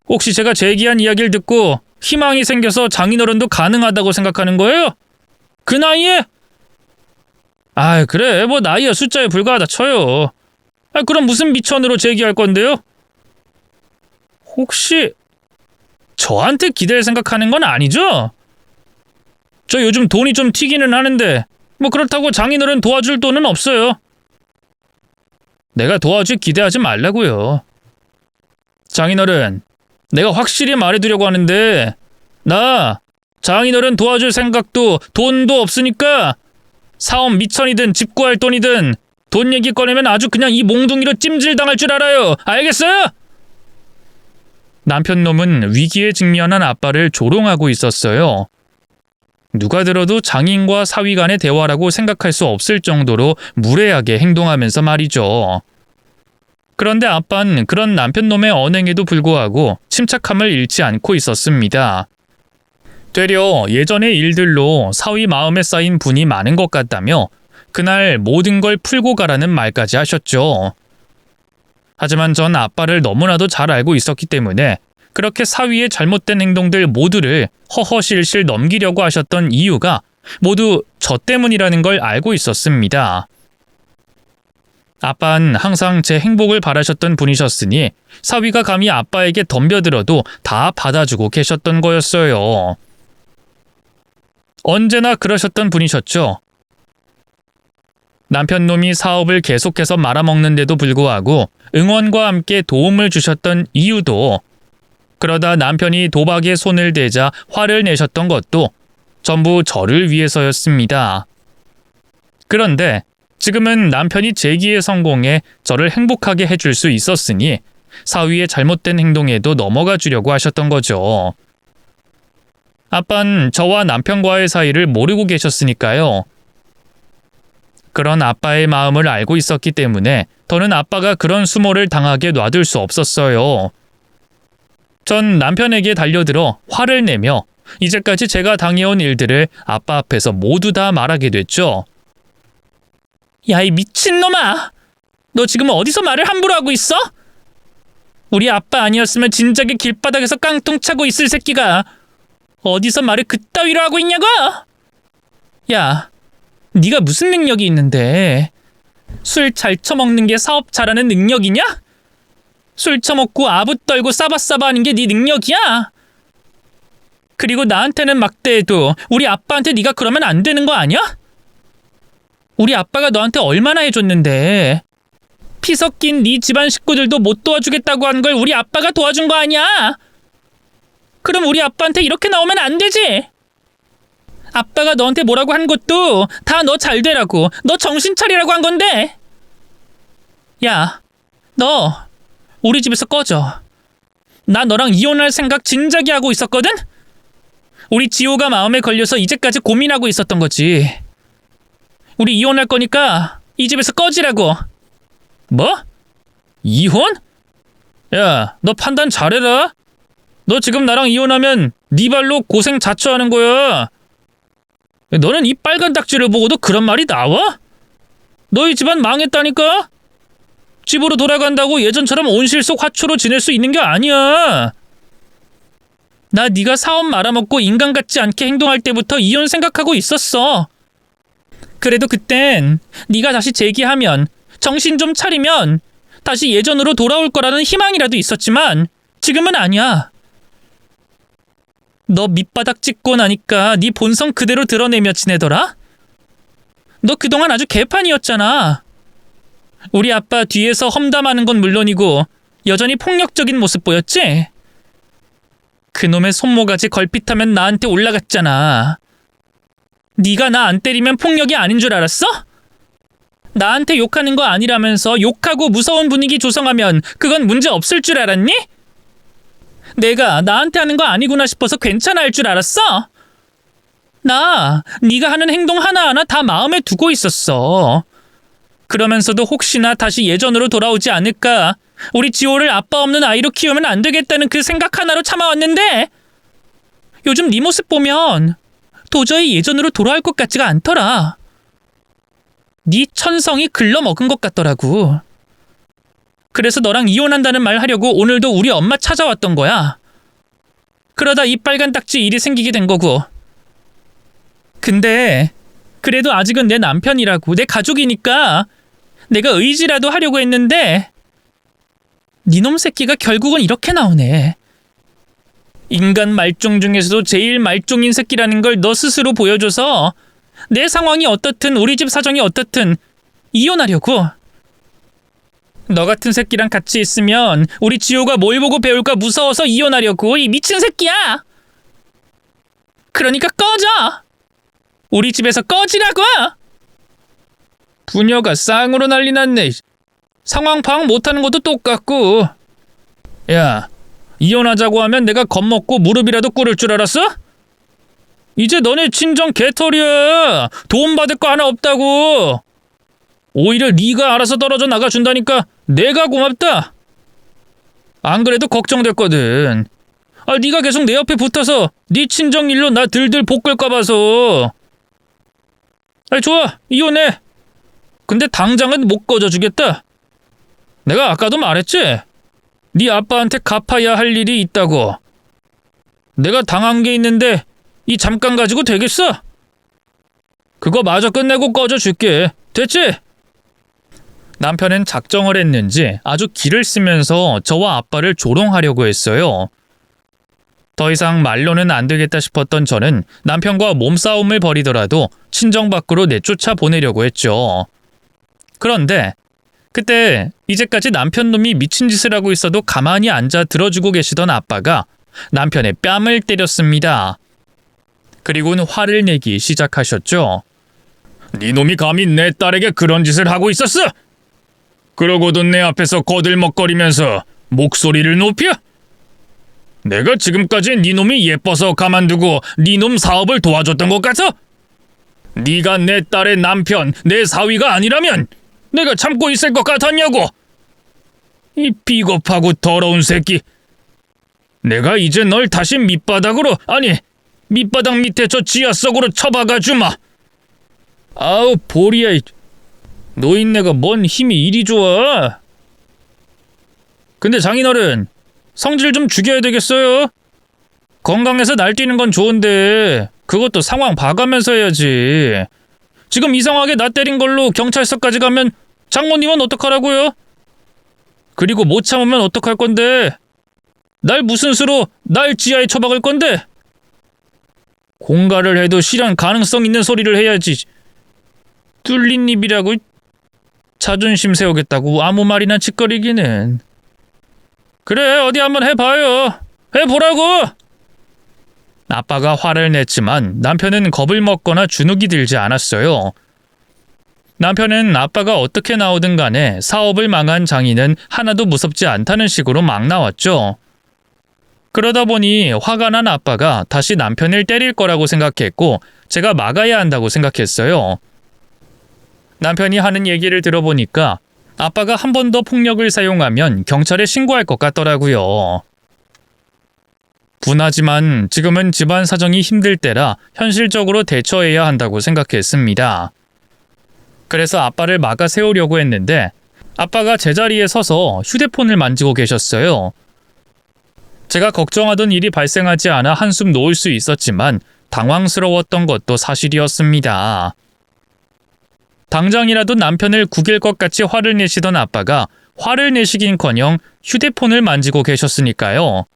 혹시 제가 제기한 이야기를 듣고 희망이 생겨서 장인어른도 가능하다고 생각하는 거예요? 그 나이에? 그래 뭐 나이야 숫자에 불과하다 쳐요. 그럼 무슨 미천으로 제기할 건데요? 혹시 저한테 기댈 생각하는 건 아니죠? 저 요즘 돈이 좀 튀기는 하는데 뭐 그렇다고 장인어른 도와줄 돈은 없어요. 내가 도와줄 기대하지 말라고요. 장인어른, 내가 확실히 말해두려고 하는데 나 장인어른 도와줄 생각도 돈도 없으니까 사업 미천이든 집 구할 돈이든 돈 얘기 꺼내면 아주 그냥 이 몽둥이로 찜질당할 줄 알아요. 알겠어요? 남편 놈은 위기에 직면한 아빠를 조롱하고 있었어요. 누가 들어도 장인과 사위 간의 대화라고 생각할 수 없을 정도로 무례하게 행동하면서 말이죠. 그런데 아빠는 그런 남편 놈의 언행에도 불구하고 침착함을 잃지 않고 있었습니다. 되려 예전의 일들로 사위 마음에 쌓인 분이 많은 것 같다며 그날 모든 걸 풀고 가라는 말까지 하셨죠. 하지만 전 아빠를 너무나도 잘 알고 있었기 때문에 그렇게 사위의 잘못된 행동들 모두를 허허실실 넘기려고 하셨던 이유가 모두 저 때문이라는 걸 알고 있었습니다. 아빠는 항상 제 행복을 바라셨던 분이셨으니 사위가 감히 아빠에게 덤벼들어도 다 받아주고 계셨던 거였어요. 언제나 그러셨던 분이셨죠. 남편 놈이 사업을 계속해서 말아먹는데도 불구하고 응원과 함께 도움을 주셨던 이유도, 그러다 남편이 도박에 손을 대자 화를 내셨던 것도 전부 저를 위해서였습니다. 그런데 지금은 남편이 재기에 성공해 저를 행복하게 해줄 수 있었으니 사위의 잘못된 행동에도 넘어가 주려고 하셨던 거죠. 아빠는 저와 남편과의 사이를 모르고 계셨으니까요. 그런 아빠의 마음을 알고 있었기 때문에 더는 아빠가 그런 수모를 당하게 놔둘 수 없었어요. 전 남편에게 달려들어 화를 내며 이제까지 제가 당해온 일들을 아빠 앞에서 모두 다 말하게 됐죠. 야, 이 미친놈아! 너 지금 어디서 말을 함부로 하고 있어? 우리 아빠 아니었으면 진작에 길바닥에서 깡통 차고 있을 새끼가 어디서 말을 그따위로 하고 있냐고! 야, 네가 무슨 능력이 있는데? 술 잘 처먹는 게 사업 잘하는 능력이냐? 술 처먹고 아부 떨고 싸바싸바 하는 게 네 능력이야? 그리고 나한테는 막대해도 우리 아빠한테 네가 그러면 안 되는 거 아니야? 우리 아빠가 너한테 얼마나 해줬는데 피 섞인 네 집안 식구들도 못 도와주겠다고 한 걸 우리 아빠가 도와준 거 아니야? 그럼 우리 아빠한테 이렇게 나오면 안 되지? 아빠가 너한테 뭐라고 한 것도 다 너 잘 되라고, 너 정신 차리라고 한 건데. 야, 너 우리 집에서 꺼져. 나 너랑 이혼할 생각 진작에 하고 있었거든? 우리 지호가 마음에 걸려서 이제까지 고민하고 있었던 거지. 우리 이혼할 거니까 이 집에서 꺼지라고. 뭐? 이혼? 야, 너 판단 잘해라. 너 지금 나랑 이혼하면 네 발로 고생 자초하는 거야. 너는 이 빨간 딱지를 보고도 그런 말이 나와? 너희 집안 망했다니까? 집으로 돌아간다고 예전처럼 온실속 화초로 지낼 수 있는 게 아니야. 나 네가 사업 말아먹고 인간 같지 않게 행동할 때부터 이혼 생각하고 있었어. 그래도 그땐 네가 다시 재기하면, 정신 좀 차리면 다시 예전으로 돌아올 거라는 희망이라도 있었지만 지금은 아니야. 너 밑바닥 찍고 나니까 네 본성 그대로 드러내며 지내더라? 너 그동안 아주 개판이었잖아. 우리 아빠 뒤에서 험담하는 건 물론이고 여전히 폭력적인 모습 보였지? 그놈의 손모가지 걸핏하면 나한테 올라갔잖아. 네가 나 안 때리면 폭력이 아닌 줄 알았어? 나한테 욕하는 거 아니라면서 욕하고 무서운 분위기 조성하면 그건 문제 없을 줄 알았니? 내가 나한테 하는 거 아니구나 싶어서 괜찮아 할 줄 알았어? 나 네가 하는 행동 하나하나 다 마음에 두고 있었어. 그러면서도 혹시나 다시 예전으로 돌아오지 않을까, 우리 지호를 아빠 없는 아이로 키우면 안 되겠다는 그 생각 하나로 참아왔는데 요즘 네 모습 보면 도저히 예전으로 돌아올 것 같지가 않더라. 네 천성이 글러먹은 것 같더라고. 그래서 너랑 이혼한다는 말 하려고 오늘도 우리 엄마 찾아왔던 거야. 그러다 이 빨간 딱지 일이 생기게 된 거고. 근데 그래도 아직은 내 남편이라고, 내 가족이니까 내가 의지라도 하려고 했는데 니놈 새끼가 결국은 이렇게 나오네. 인간 말종 중에서도 제일 말종인 새끼라는 걸 너 스스로 보여줘서 내 상황이 어떻든 우리 집 사정이 어떻든 이혼하려고. 너 같은 새끼랑 같이 있으면 우리 지호가 뭘 보고 배울까 무서워서 이혼하려고, 이 미친 새끼야. 그러니까 꺼져. 우리 집에서 꺼지라고. 부녀가 쌍으로 난리 났네. 상황 파악 못하는 것도 똑같고. 야, 이혼하자고 하면 내가 겁먹고 무릎이라도 꿇을 줄 알았어? 이제 너네 친정 개털이야. 도움받을 거 하나 없다고. 오히려 네가 알아서 떨어져 나가준다니까 내가 고맙다. 안 그래도 걱정됐거든. 네가 계속 내 옆에 붙어서 네 친정 일로 나 들들 볶을까 봐서. 좋아, 이혼해. 근데 당장은 못 꺼져주겠다. 내가 아까도 말했지? 네 아빠한테 갚아야 할 일이 있다고. 내가 당한 게 있는데 이 잠깐 가지고 되겠어? 그거 마저 끝내고 꺼져줄게. 됐지? 남편은 작정을 했는지 아주 기를 쓰면서 저와 아빠를 조롱하려고 했어요. 더 이상 말로는 안 되겠다 싶었던 저는 남편과 몸싸움을 벌이더라도 친정 밖으로 내쫓아 보내려고 했죠. 그런데 그때 이제까지 남편 놈이 미친 짓을 하고 있어도 가만히 앉아 들어주고 계시던 아빠가 남편의 뺨을 때렸습니다. 그리고는 화를 내기 시작하셨죠. 네 놈이 감히 내 딸에게 그런 짓을 하고 있었어? 그러고도 내 앞에서 거들먹거리면서 목소리를 높여? 내가 지금까지 네 놈이 예뻐서 가만두고 네 놈 사업을 도와줬던 것 같아? 네가 내 딸의 남편, 내 사위가 아니라면 내가 참고 있을 것 같았냐고? 이 비겁하고 더러운 새끼. 내가 이제 널 다시 밑바닥으로, 아니 밑바닥 밑에 저 지하 속으로 처박아 주마. 아우 보리야, 노인네가 뭔 힘이 이리 좋아. 근데 장인어른, 성질 좀 죽여야 되겠어요. 건강해서 날뛰는 건 좋은데 그것도 상황 봐가면서 해야지. 지금 이상하게 나 때린 걸로 경찰서까지 가면 장모님은 어떡하라고요? 그리고 못 참으면 어떡할 건데? 날 무슨 수로 날 지하에 처박을 건데? 공갈을 해도 실현 가능성 있는 소리를 해야지. 뚫린 입이라고 자존심 세우겠다고 아무 말이나 짓거리기는. 그래, 어디 한번 해봐요. 해보라고! 아빠가 화를 냈지만 남편은 겁을 먹거나 주눅이 들지 않았어요. 남편은 아빠가 어떻게 나오든 간에 사업을 망한 장인은 하나도 무섭지 않다는 식으로 막 나왔죠. 그러다 보니 화가 난 아빠가 다시 남편을 때릴 거라고 생각했고 제가 막아야 한다고 생각했어요. 남편이 하는 얘기를 들어보니까 아빠가 한 번 더 폭력을 사용하면 경찰에 신고할 것 같더라고요. 분하지만 지금은 집안 사정이 힘들 때라 현실적으로 대처해야 한다고 생각했습니다. 그래서 아빠를 막아 세우려고 했는데 아빠가 제자리에 서서 휴대폰을 만지고 계셨어요. 제가 걱정하던 일이 발생하지 않아 한숨 놓을 수 있었지만 당황스러웠던 것도 사실이었습니다. 당장이라도 남편을 구길 것 같이 화를 내시던 아빠가 화를 내시긴커녕 휴대폰을 만지고 계셨으니까요.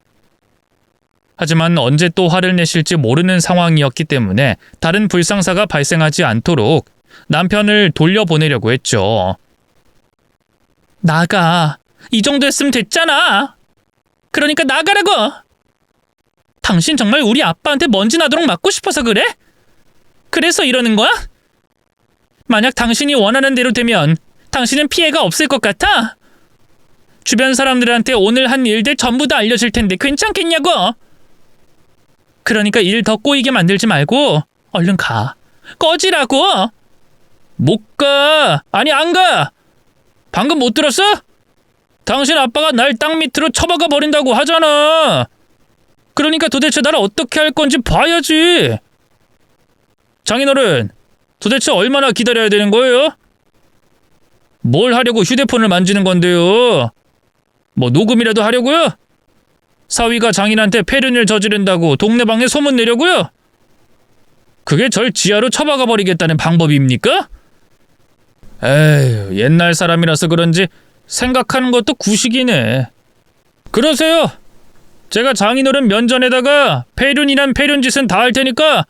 하지만 언제 또 화를 내실지 모르는 상황이었기 때문에 다른 불상사가 발생하지 않도록 남편을 돌려보내려고 했죠. 나가. 이 정도 했으면 됐잖아. 그러니까 나가라고. 당신 정말 우리 아빠한테 먼지 나도록 맞고 싶어서 그래? 그래서 이러는 거야? 만약 당신이 원하는 대로 되면 당신은 피해가 없을 것 같아? 주변 사람들한테 오늘 한 일들 전부 다 알려줄 텐데 괜찮겠냐고? 그러니까 일 더 꼬이게 만들지 말고 얼른 가. 꺼지라고. 못 가. 아니 안 가. 방금 못 들었어? 당신 아빠가 날 땅 밑으로 처박아 버린다고 하잖아. 그러니까 도대체 나를 어떻게 할 건지 봐야지. 장인어른, 도대체 얼마나 기다려야 되는 거예요? 뭘 하려고 휴대폰을 만지는 건데요? 뭐 녹음이라도 하려고요? 사위가 장인한테 폐륜을 저지른다고 동네방네 소문 내려고요? 그게 절 지하로 처박아 버리겠다는 방법입니까? 에휴, 옛날 사람이라서 그런지 생각하는 것도 구식이네. 그러세요. 제가 장인어른 면전에다가 폐륜이란 폐륜짓은 다 할 테니까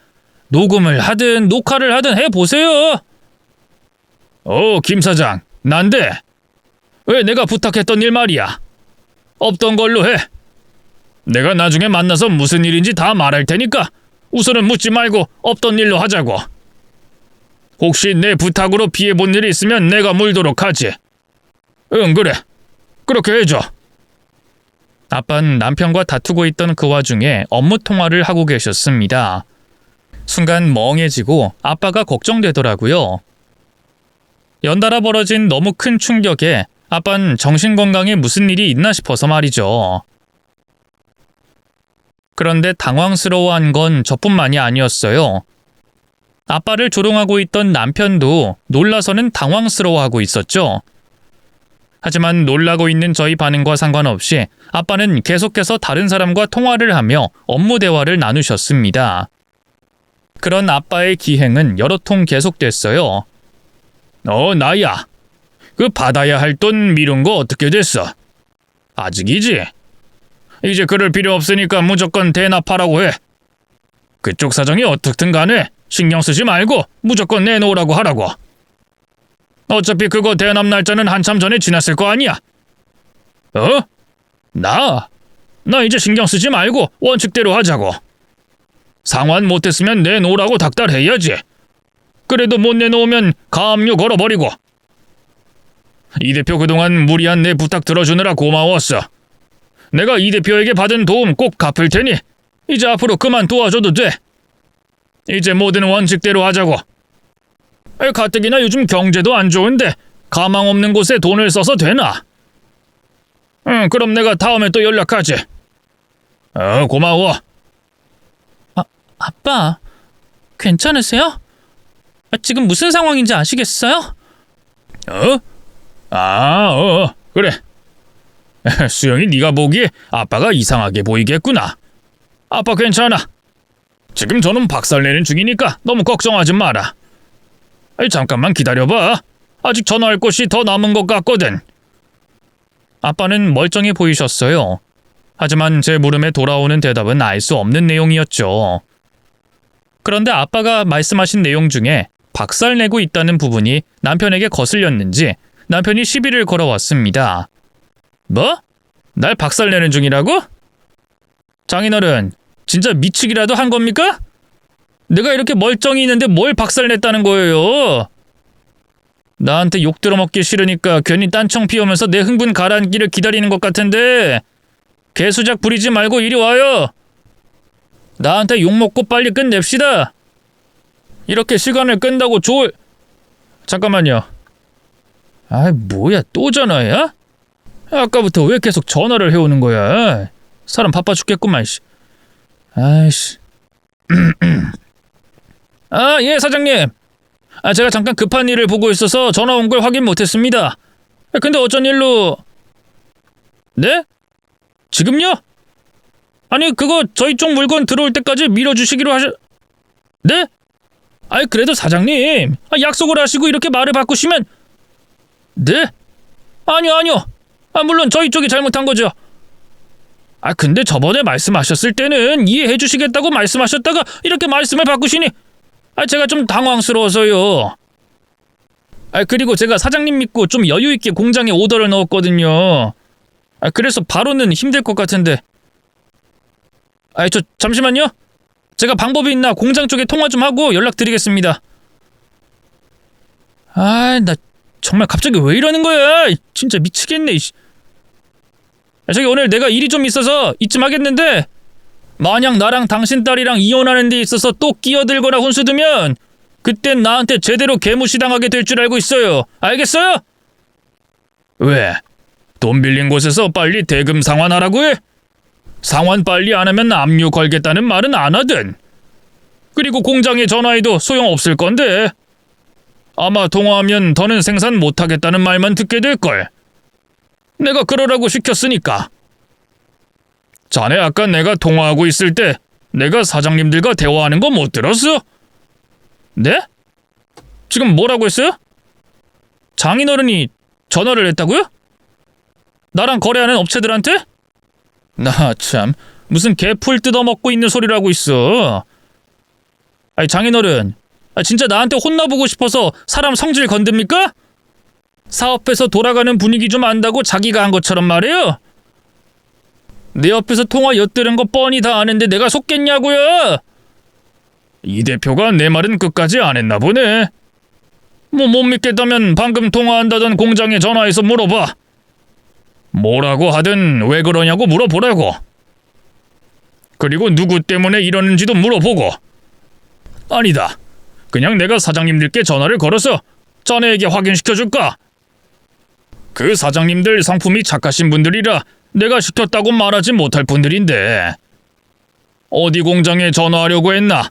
녹음을 하든 녹화를 하든 해보세요. 김 사장, 난데. 왜 내가 부탁했던 일 말이야. 없던 걸로 해. 내가 나중에 만나서 무슨 일인지 다 말할 테니까 우선은 묻지 말고 없던 일로 하자고. 혹시 내 부탁으로 피해본 일이 있으면 내가 물도록 하지. 응, 그래. 그렇게 해줘. 아빠는 남편과 다투고 있던 그 와중에 업무 통화를 하고 계셨습니다. 순간 멍해지고 아빠가 걱정되더라고요. 연달아 벌어진 너무 큰 충격에 아빠는 정신건강에 무슨 일이 있나 싶어서 말이죠. 그런데 당황스러워한 건 저뿐만이 아니었어요. 아빠를 조롱하고 있던 남편도 놀라서는 당황스러워하고 있었죠. 하지만 놀라고 있는 저희 반응과 상관없이 아빠는 계속해서 다른 사람과 통화를 하며 업무 대화를 나누셨습니다. 그런 아빠의 기행은 여러 통 계속됐어요. 나야. 그 받아야 할 돈 미룬 거 어떻게 됐어? 아직이지? 이제 그럴 필요 없으니까 무조건 대납하라고 해. 그쪽 사정이 어떻든 간에 신경 쓰지 말고 무조건 내놓으라고 하라고. 어차피 그거 대납 날짜는 한참 전에 지났을 거 아니야. 어? 나 이제 신경 쓰지 말고 원칙대로 하자고. 상환 못했으면 내놓으라고 닥달해야지. 그래도 못 내놓으면 가압류 걸어버리고. 이 대표 그동안 무리한 내 부탁 들어주느라 고마웠어. 내가 이 대표에게 받은 도움 꼭 갚을 테니 이제 앞으로 그만 도와줘도 돼. 이제 뭐든 원칙대로 하자고. 가뜩이나 요즘 경제도 안 좋은데 가망 없는 곳에 돈을 써서 되나? 응, 그럼 내가 다음에 또 연락하지. 고마워. 아빠, 괜찮으세요? 지금 무슨 상황인지 아시겠어요? 그래. 수영이 네가 보기에 아빠가 이상하게 보이겠구나. 아빠 괜찮아. 지금 저는 박살내는 중이니까 너무 걱정하지 마라. 잠깐만 기다려봐. 아직 전화할 곳이 더 남은 것 같거든. 아빠는 멀쩡해 보이셨어요. 하지만 제 물음에 돌아오는 대답은 알 수 없는 내용이었죠. 그런데 아빠가 말씀하신 내용 중에 박살내고 있다는 부분이 남편에게 거슬렸는지 남편이 시비를 걸어왔습니다. 뭐? 날 박살내는 중이라고? 장인어른, 진짜 미치기라도 한 겁니까? 내가 이렇게 멀쩡히 있는데 뭘 박살냈다는 거예요? 나한테 욕 들어먹기 싫으니까 괜히 딴청 피우면서 내 흥분 가라앉기를 기다리는 것 같은데 개수작 부리지 말고 이리 와요. 나한테 욕먹고 빨리 끝냅시다. 이렇게 시간을 끈다고 잠깐만요. 뭐야, 또 전화야? 아까부터 왜 계속 전화를 해오는 거야? 사람 바빠 죽겠구만. 아이씨. 예, 사장님. 제가 잠깐 급한 일을 보고 있어서 전화 온 걸 확인 못했습니다. 근데 어쩐 일로... 네? 지금요? 아니, 그거 저희 쪽 물건 들어올 때까지 밀어주시기로 네? 그래도 사장님, 약속을 하시고 이렇게 말을 바꾸시면... 네? 아니요. 물론 저희 쪽이 잘못한 거죠. 근데 저번에 말씀하셨을 때는 이해해 주시겠다고 말씀하셨다가 이렇게 말씀을 바꾸시니 제가 좀 당황스러워서요. 그리고 제가 사장님 믿고 좀 여유 있게 공장에 오더를 넣었거든요. 그래서 바로는 힘들 것 같은데. 저 잠시만요. 제가 방법이 있나 공장 쪽에 통화 좀 하고 연락드리겠습니다. 나 정말 갑자기 왜 이러는 거야? 진짜 미치겠네. 저기 오늘 내가 일이 좀 있어서 이쯤 하겠는데 만약 나랑 당신 딸이랑 이혼하는 데 있어서 또 끼어들거나 혼수두면 그땐 나한테 제대로 개무시당하게 될 줄 알고 있어요. 알겠어요? 왜? 돈 빌린 곳에서 빨리 대금 상환하라고 해? 상환 빨리 안 하면 압류 걸겠다는 말은 안 하든. 그리고 공장에 전화해도 소용없을 건데. 아마 통화하면 더는 생산 못하겠다는 말만 듣게 될걸. 내가 그러라고 시켰으니까. 자네 아까 내가 통화하고 있을 때 내가 사장님들과 대화하는 거 못 들었어? 네? 지금 뭐라고 했어요? 장인어른이 전화를 했다고요? 나랑 거래하는 업체들한테? 나 참 무슨 개풀 뜯어먹고 있는 소리를 하고 있어. 장인어른, 진짜 나한테 혼나보고 싶어서 사람 성질 건듭니까? 사업해서 돌아가는 분위기 좀 안다고 자기가 한 것처럼 말해요? 내 옆에서 통화 엿들은 거 뻔히 다 아는데 내가 속겠냐고요? 이 대표가 내 말은 끝까지 안 했나 보네. 못 믿겠다면 방금 통화한다던 공장에 전화해서 물어봐. 뭐라고 하든 왜 그러냐고 물어보라고. 그리고 누구 때문에 이러는지도 물어보고. 아니다. 그냥 내가 사장님들께 전화를 걸어서 자네에게 확인시켜줄까? 그 사장님들 성품이 착하신 분들이라 내가 시켰다고 말하지 못할 분들인데. 어디 공장에 전화하려고 했나?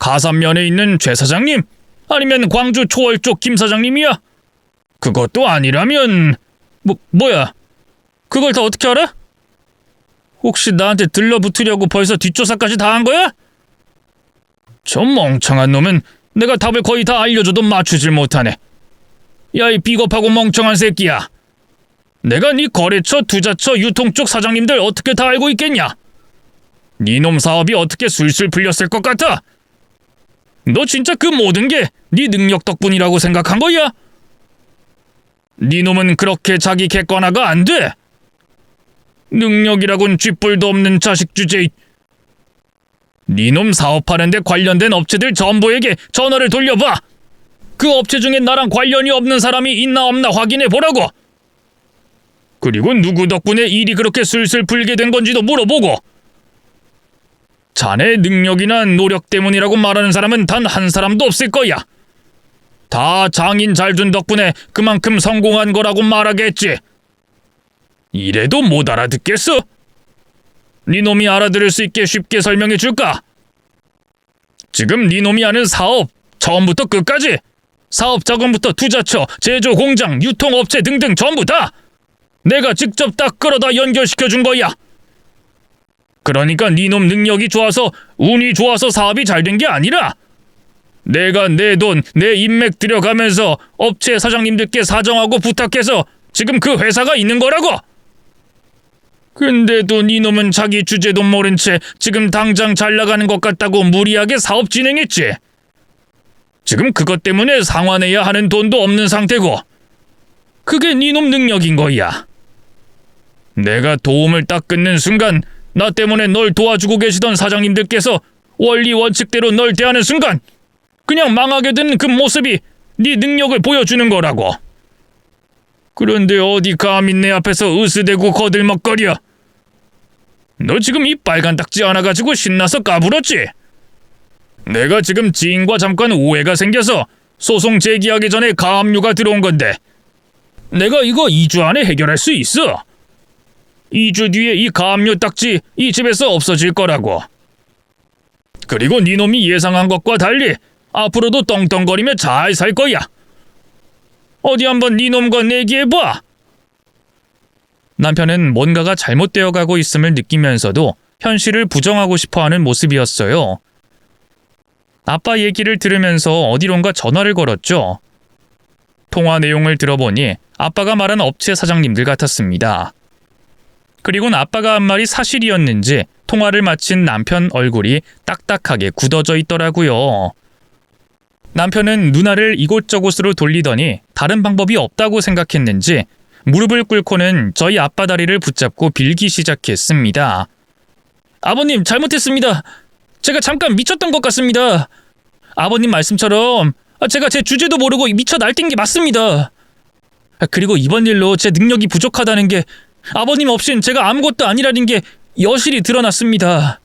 가산면에 있는 최 사장님? 아니면 광주 초월 쪽 김 사장님이야? 그것도 아니라면... 뭐야? 그걸 다 어떻게 알아? 혹시 나한테 들러붙으려고 벌써 뒷조사까지 다 한 거야? 저 멍청한 놈은 내가 답을 거의 다 알려줘도 맞추질 못하네. 야, 이 비겁하고 멍청한 새끼야. 내가 네 거래처, 투자처, 유통 쪽 사장님들 어떻게 다 알고 있겠냐? 네 놈 사업이 어떻게 술술 풀렸을 것 같아? 너 진짜 그 모든 게 네 능력 덕분이라고 생각한 거야? 니놈은 그렇게 자기 객관화가 안 돼. 능력이라곤 쥐뿔도 없는 자식 주제. 니놈 사업하는데 관련된 업체들 전부에게 전화를 돌려봐. 그 업체 중에 나랑 관련이 없는 사람이 있나 없나 확인해 보라고. 그리고 누구 덕분에 일이 그렇게 슬슬 풀게 된 건지도 물어보고. 자네 능력이나 노력 때문이라고 말하는 사람은 단 한 사람도 없을 거야. 다 장인 잘 둔 덕분에 그만큼 성공한 거라고 말하겠지. 이래도 못 알아듣겠어? 니놈이 알아들을 수 있게 쉽게 설명해 줄까? 지금 니놈이 하는 사업, 처음부터 끝까지 사업 자금부터 투자처, 제조 공장, 유통업체 등등 전부 다 내가 직접 다 끌어다 연결시켜 준 거야. 그러니까 니놈 능력이 좋아서 운이 좋아서 사업이 잘 된 게 아니라 내가 내 돈, 내 인맥 들여가면서 업체 사장님들께 사정하고 부탁해서 지금 그 회사가 있는 거라고. 근데도 니놈은 자기 주제도 모른 채 지금 당장 잘 나가는 것 같다고 무리하게 사업 진행했지. 지금 그것 때문에 상환해야 하는 돈도 없는 상태고. 그게 니놈 능력인 거야. 내가 도움을 딱 끊는 순간 나 때문에 널 도와주고 계시던 사장님들께서 원리 원칙대로 널 대하는 순간 그냥 망하게 되는 그 모습이 네 능력을 보여주는 거라고. 그런데 어디 감히 내 앞에서 으스대고 거들먹거려. 너 지금 이 빨간 딱지 하나 가지고 신나서 까불었지? 내가 지금 지인과 잠깐 오해가 생겨서 소송 제기하기 전에 가압류가 들어온 건데 내가 이거 2주 안에 해결할 수 있어. 2주 뒤에 이 가압류 딱지 이 집에서 없어질 거라고. 그리고 니놈이 예상한 것과 달리 앞으로도 떵떵거리며 잘 살 거야. 어디 한번 니놈과 내기해봐. 남편은 뭔가가 잘못되어 가고 있음을 느끼면서도 현실을 부정하고 싶어하는 모습이었어요. 아빠 얘기를 들으면서 어디론가 전화를 걸었죠. 통화 내용을 들어보니 아빠가 말한 업체 사장님들 같았습니다. 그리고는 아빠가 한 말이 사실이었는지 통화를 마친 남편 얼굴이 딱딱하게 굳어져 있더라고요. 남편은 누나를 이곳저곳으로 돌리더니 다른 방법이 없다고 생각했는지 무릎을 꿇고는 저희 아빠 다리를 붙잡고 빌기 시작했습니다. 아버님, 잘못했습니다. 제가 잠깐 미쳤던 것 같습니다. 아버님 말씀처럼 제가 제 주제도 모르고 미쳐 날뛴 게 맞습니다. 그리고 이번 일로 제 능력이 부족하다는 게 아버님 없인 제가 아무것도 아니라는 게 여실히 드러났습니다.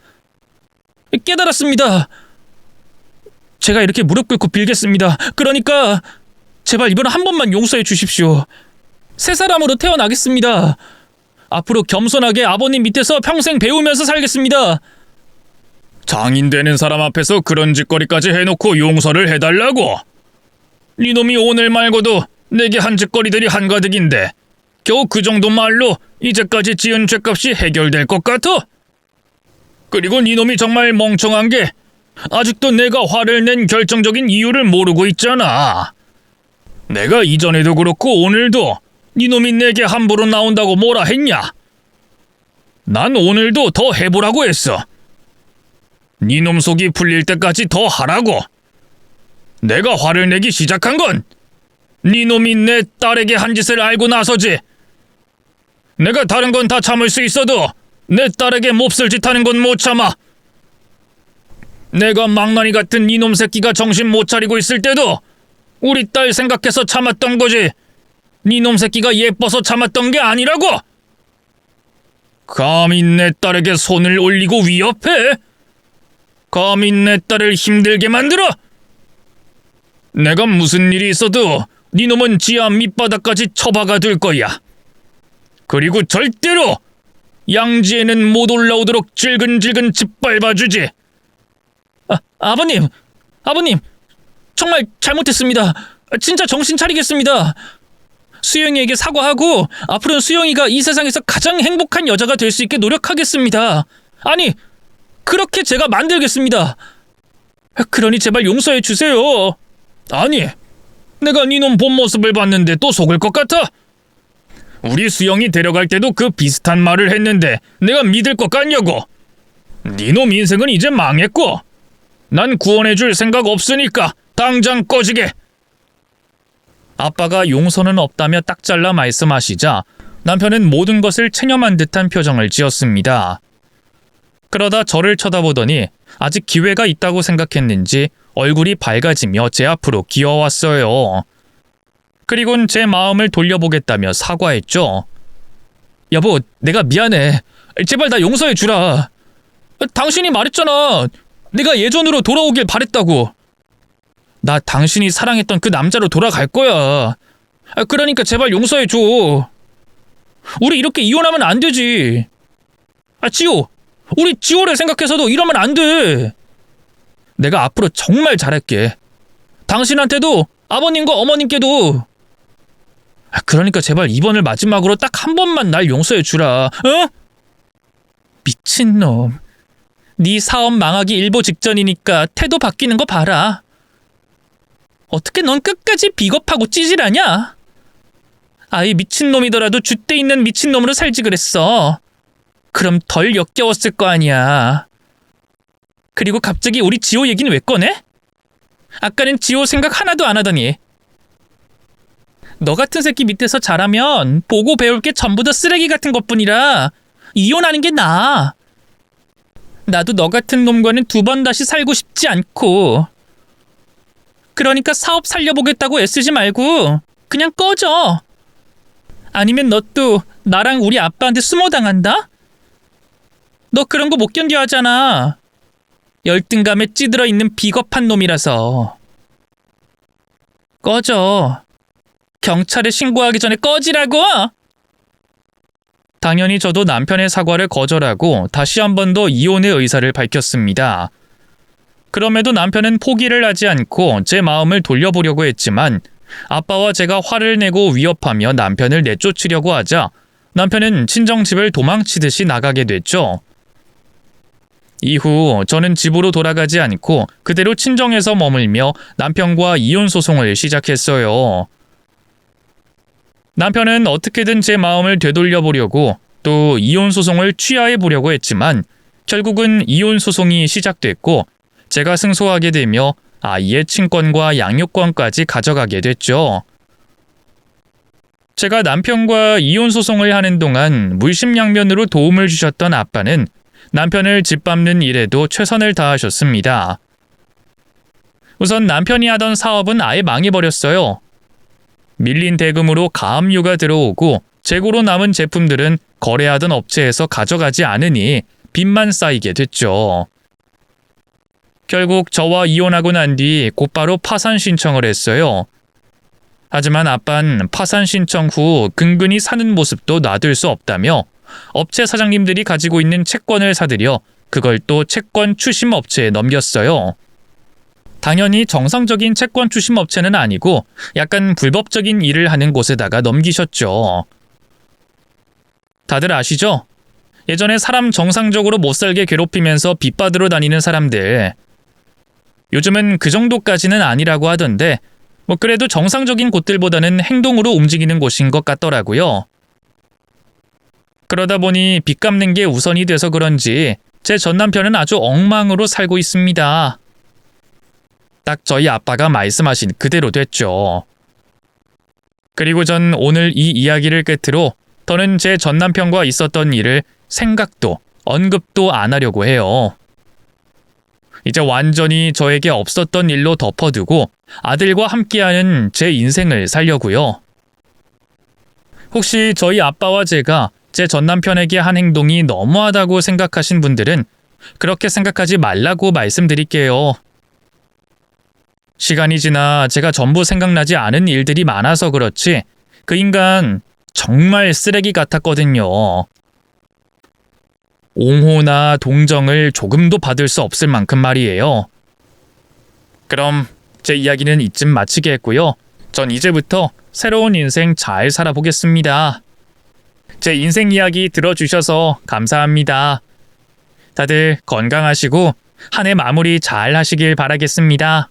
깨달았습니다. 제가 이렇게 무릎 꿇고 빌겠습니다. 그러니까 제발 이번 한 번만 용서해 주십시오. 새 사람으로 태어나겠습니다. 앞으로 겸손하게 아버님 밑에서 평생 배우면서 살겠습니다. 장인 되는 사람 앞에서 그런 짓거리까지 해놓고 용서를 해달라고? 니놈이 오늘 말고도 내게 한 짓거리들이 한가득인데 겨우 그 정도 말로 이제까지 지은 죄값이 해결될 것 같아? 그리고 니놈이 정말 멍청한 게 아직도 내가 화를 낸 결정적인 이유를 모르고 있잖아. 내가 이전에도 그렇고 오늘도 니놈이 내게 함부로 나온다고 뭐라 했냐? 난 오늘도 더 해보라고 했어. 니놈 속이 풀릴 때까지 더 하라고. 내가 화를 내기 시작한 건 니놈이 내 딸에게 한 짓을 알고 나서지. 내가 다른 건 다 참을 수 있어도 내 딸에게 몹쓸 짓 하는 건 못 참아. 내가 망나니 같은 이놈 새끼가 정신 못 차리고 있을 때도 우리 딸 생각해서 참았던 거지. 니놈 새끼가 예뻐서 참았던 게 아니라고. 감히 내 딸에게 손을 올리고 위협해? 감히 내 딸을 힘들게 만들어? 내가 무슨 일이 있어도 니놈은 지하 밑바닥까지 처박아 둘 거야. 그리고 절대로 양지에는 못 올라오도록 질근질근 짓밟아주지. 아버님, 정말 잘못했습니다. 진짜 정신 차리겠습니다. 수영이에게 사과하고 앞으로는 수영이가 이 세상에서 가장 행복한 여자가 될 수 있게 노력하겠습니다. 아니, 그렇게 제가 만들겠습니다. 그러니 제발 용서해 주세요. 아니, 내가 니놈 본 모습을 봤는데 또 속을 것 같아? 우리 수영이 데려갈 때도 그 비슷한 말을 했는데 내가 믿을 것 같냐고. 니놈 인생은 이제 망했고 난 구원해줄 생각 없으니까 당장 꺼지게. 아빠가 용서는 없다며 딱 잘라 말씀하시자 남편은 모든 것을 체념한 듯한 표정을 지었습니다. 그러다 저를 쳐다보더니 아직 기회가 있다고 생각했는지 얼굴이 밝아지며 제 앞으로 기어왔어요. 그리곤 제 마음을 돌려보겠다며 사과했죠. 여보, 내가 미안해. 제발 나 용서해 주라. 당신이 말했잖아. 내가 예전으로 돌아오길 바랬다고. 나 당신이 사랑했던 그 남자로 돌아갈 거야. 그러니까 제발 용서해 줘. 우리 이렇게 이혼하면 안 되지. 지호, 우리 지호를 생각해서도 이러면 안 돼. 내가 앞으로 정말 잘할게. 당신한테도 아버님과 어머님께도. 그러니까 제발 이번을 마지막으로 딱 한 번만 날 용서해 주라. 어? 미친놈. 네 사업 망하기 일보 직전이니까 태도 바뀌는 거 봐라. 어떻게 넌 끝까지 비겁하고 찌질하냐? 아이 미친놈이더라도 줏대 있는 미친놈으로 살지 그랬어. 그럼 덜 역겨웠을 거 아니야. 그리고 갑자기 우리 지호 얘기는 왜 꺼내? 아까는 지호 생각 하나도 안 하더니. 너 같은 새끼 밑에서 자라면 보고 배울 게 전부 다 쓰레기 같은 것뿐이라 이혼하는 게 나아. 나도 너 같은 놈과는 두 번 다시 살고 싶지 않고. 그러니까 사업 살려보겠다고 애쓰지 말고 그냥 꺼져. 아니면 너 또 나랑 우리 아빠한테 수모당한다? 너 그런 거 못 견뎌 하잖아. 열등감에 찌들어 있는 비겁한 놈이라서. 꺼져. 경찰에 신고하기 전에 꺼지라고! 당연히 저도 남편의 사과를 거절하고 다시 한 번 더 이혼의 의사를 밝혔습니다. 그럼에도 남편은 포기를 하지 않고 제 마음을 돌려보려고 했지만 아빠와 제가 화를 내고 위협하며 남편을 내쫓으려고 하자 남편은 친정집을 도망치듯이 나가게 됐죠. 이후 저는 집으로 돌아가지 않고 그대로 친정에서 머물며 남편과 이혼 소송을 시작했어요. 남편은 어떻게든 제 마음을 되돌려보려고 또 이혼 소송을 취하해 보려고 했지만 결국은 이혼 소송이 시작됐고 제가 승소하게 되며 아이의 친권과 양육권까지 가져가게 됐죠. 제가 남편과 이혼 소송을 하는 동안 물심양면으로 도움을 주셨던 아빠는 남편을 짓밟는 일에도 최선을 다하셨습니다. 우선 남편이 하던 사업은 아예 망해버렸어요. 밀린 대금으로 가압류가 들어오고 재고로 남은 제품들은 거래하던 업체에서 가져가지 않으니 빚만 쌓이게 됐죠. 결국 저와 이혼하고 난 뒤 곧바로 파산 신청을 했어요. 하지만 아빠는 파산 신청 후 근근히 사는 모습도 놔둘 수 없다며 업체 사장님들이 가지고 있는 채권을 사들여 그걸 또 채권 추심 업체에 넘겼어요. 당연히 정상적인 채권 추심 업체는 아니고 약간 불법적인 일을 하는 곳에다가 넘기셨죠. 다들 아시죠? 예전에 사람 정상적으로 못 살게 괴롭히면서 빚받으러 다니는 사람들. 요즘은 그 정도까지는 아니라고 하던데 그래도 정상적인 곳들보다는 행동으로 움직이는 곳인 것 같더라고요. 그러다 보니 빚 갚는 게 우선이 돼서 그런지 제 전남편은 아주 엉망으로 살고 있습니다. 딱 저희 아빠가 말씀하신 그대로 됐죠. 그리고 전 오늘 이 이야기를 끝으로 더는 제 전남편과 있었던 일을 생각도 언급도 안 하려고 해요. 이제 완전히 저에게 없었던 일로 덮어두고 아들과 함께하는 제 인생을 살려고요. 혹시 저희 아빠와 제가 제 전남편에게 한 행동이 너무하다고 생각하신 분들은 그렇게 생각하지 말라고 말씀드릴게요. 시간이 지나 제가 전부 생각나지 않은 일들이 많아서 그렇지 그 인간 정말 쓰레기 같았거든요. 옹호나 동정을 조금도 받을 수 없을 만큼 말이에요. 그럼 제 이야기는 이쯤 마치게 했고요. 전 이제부터 새로운 인생 잘 살아보겠습니다. 제 인생 이야기 들어주셔서 감사합니다. 다들 건강하시고 한 해 마무리 잘 하시길 바라겠습니다.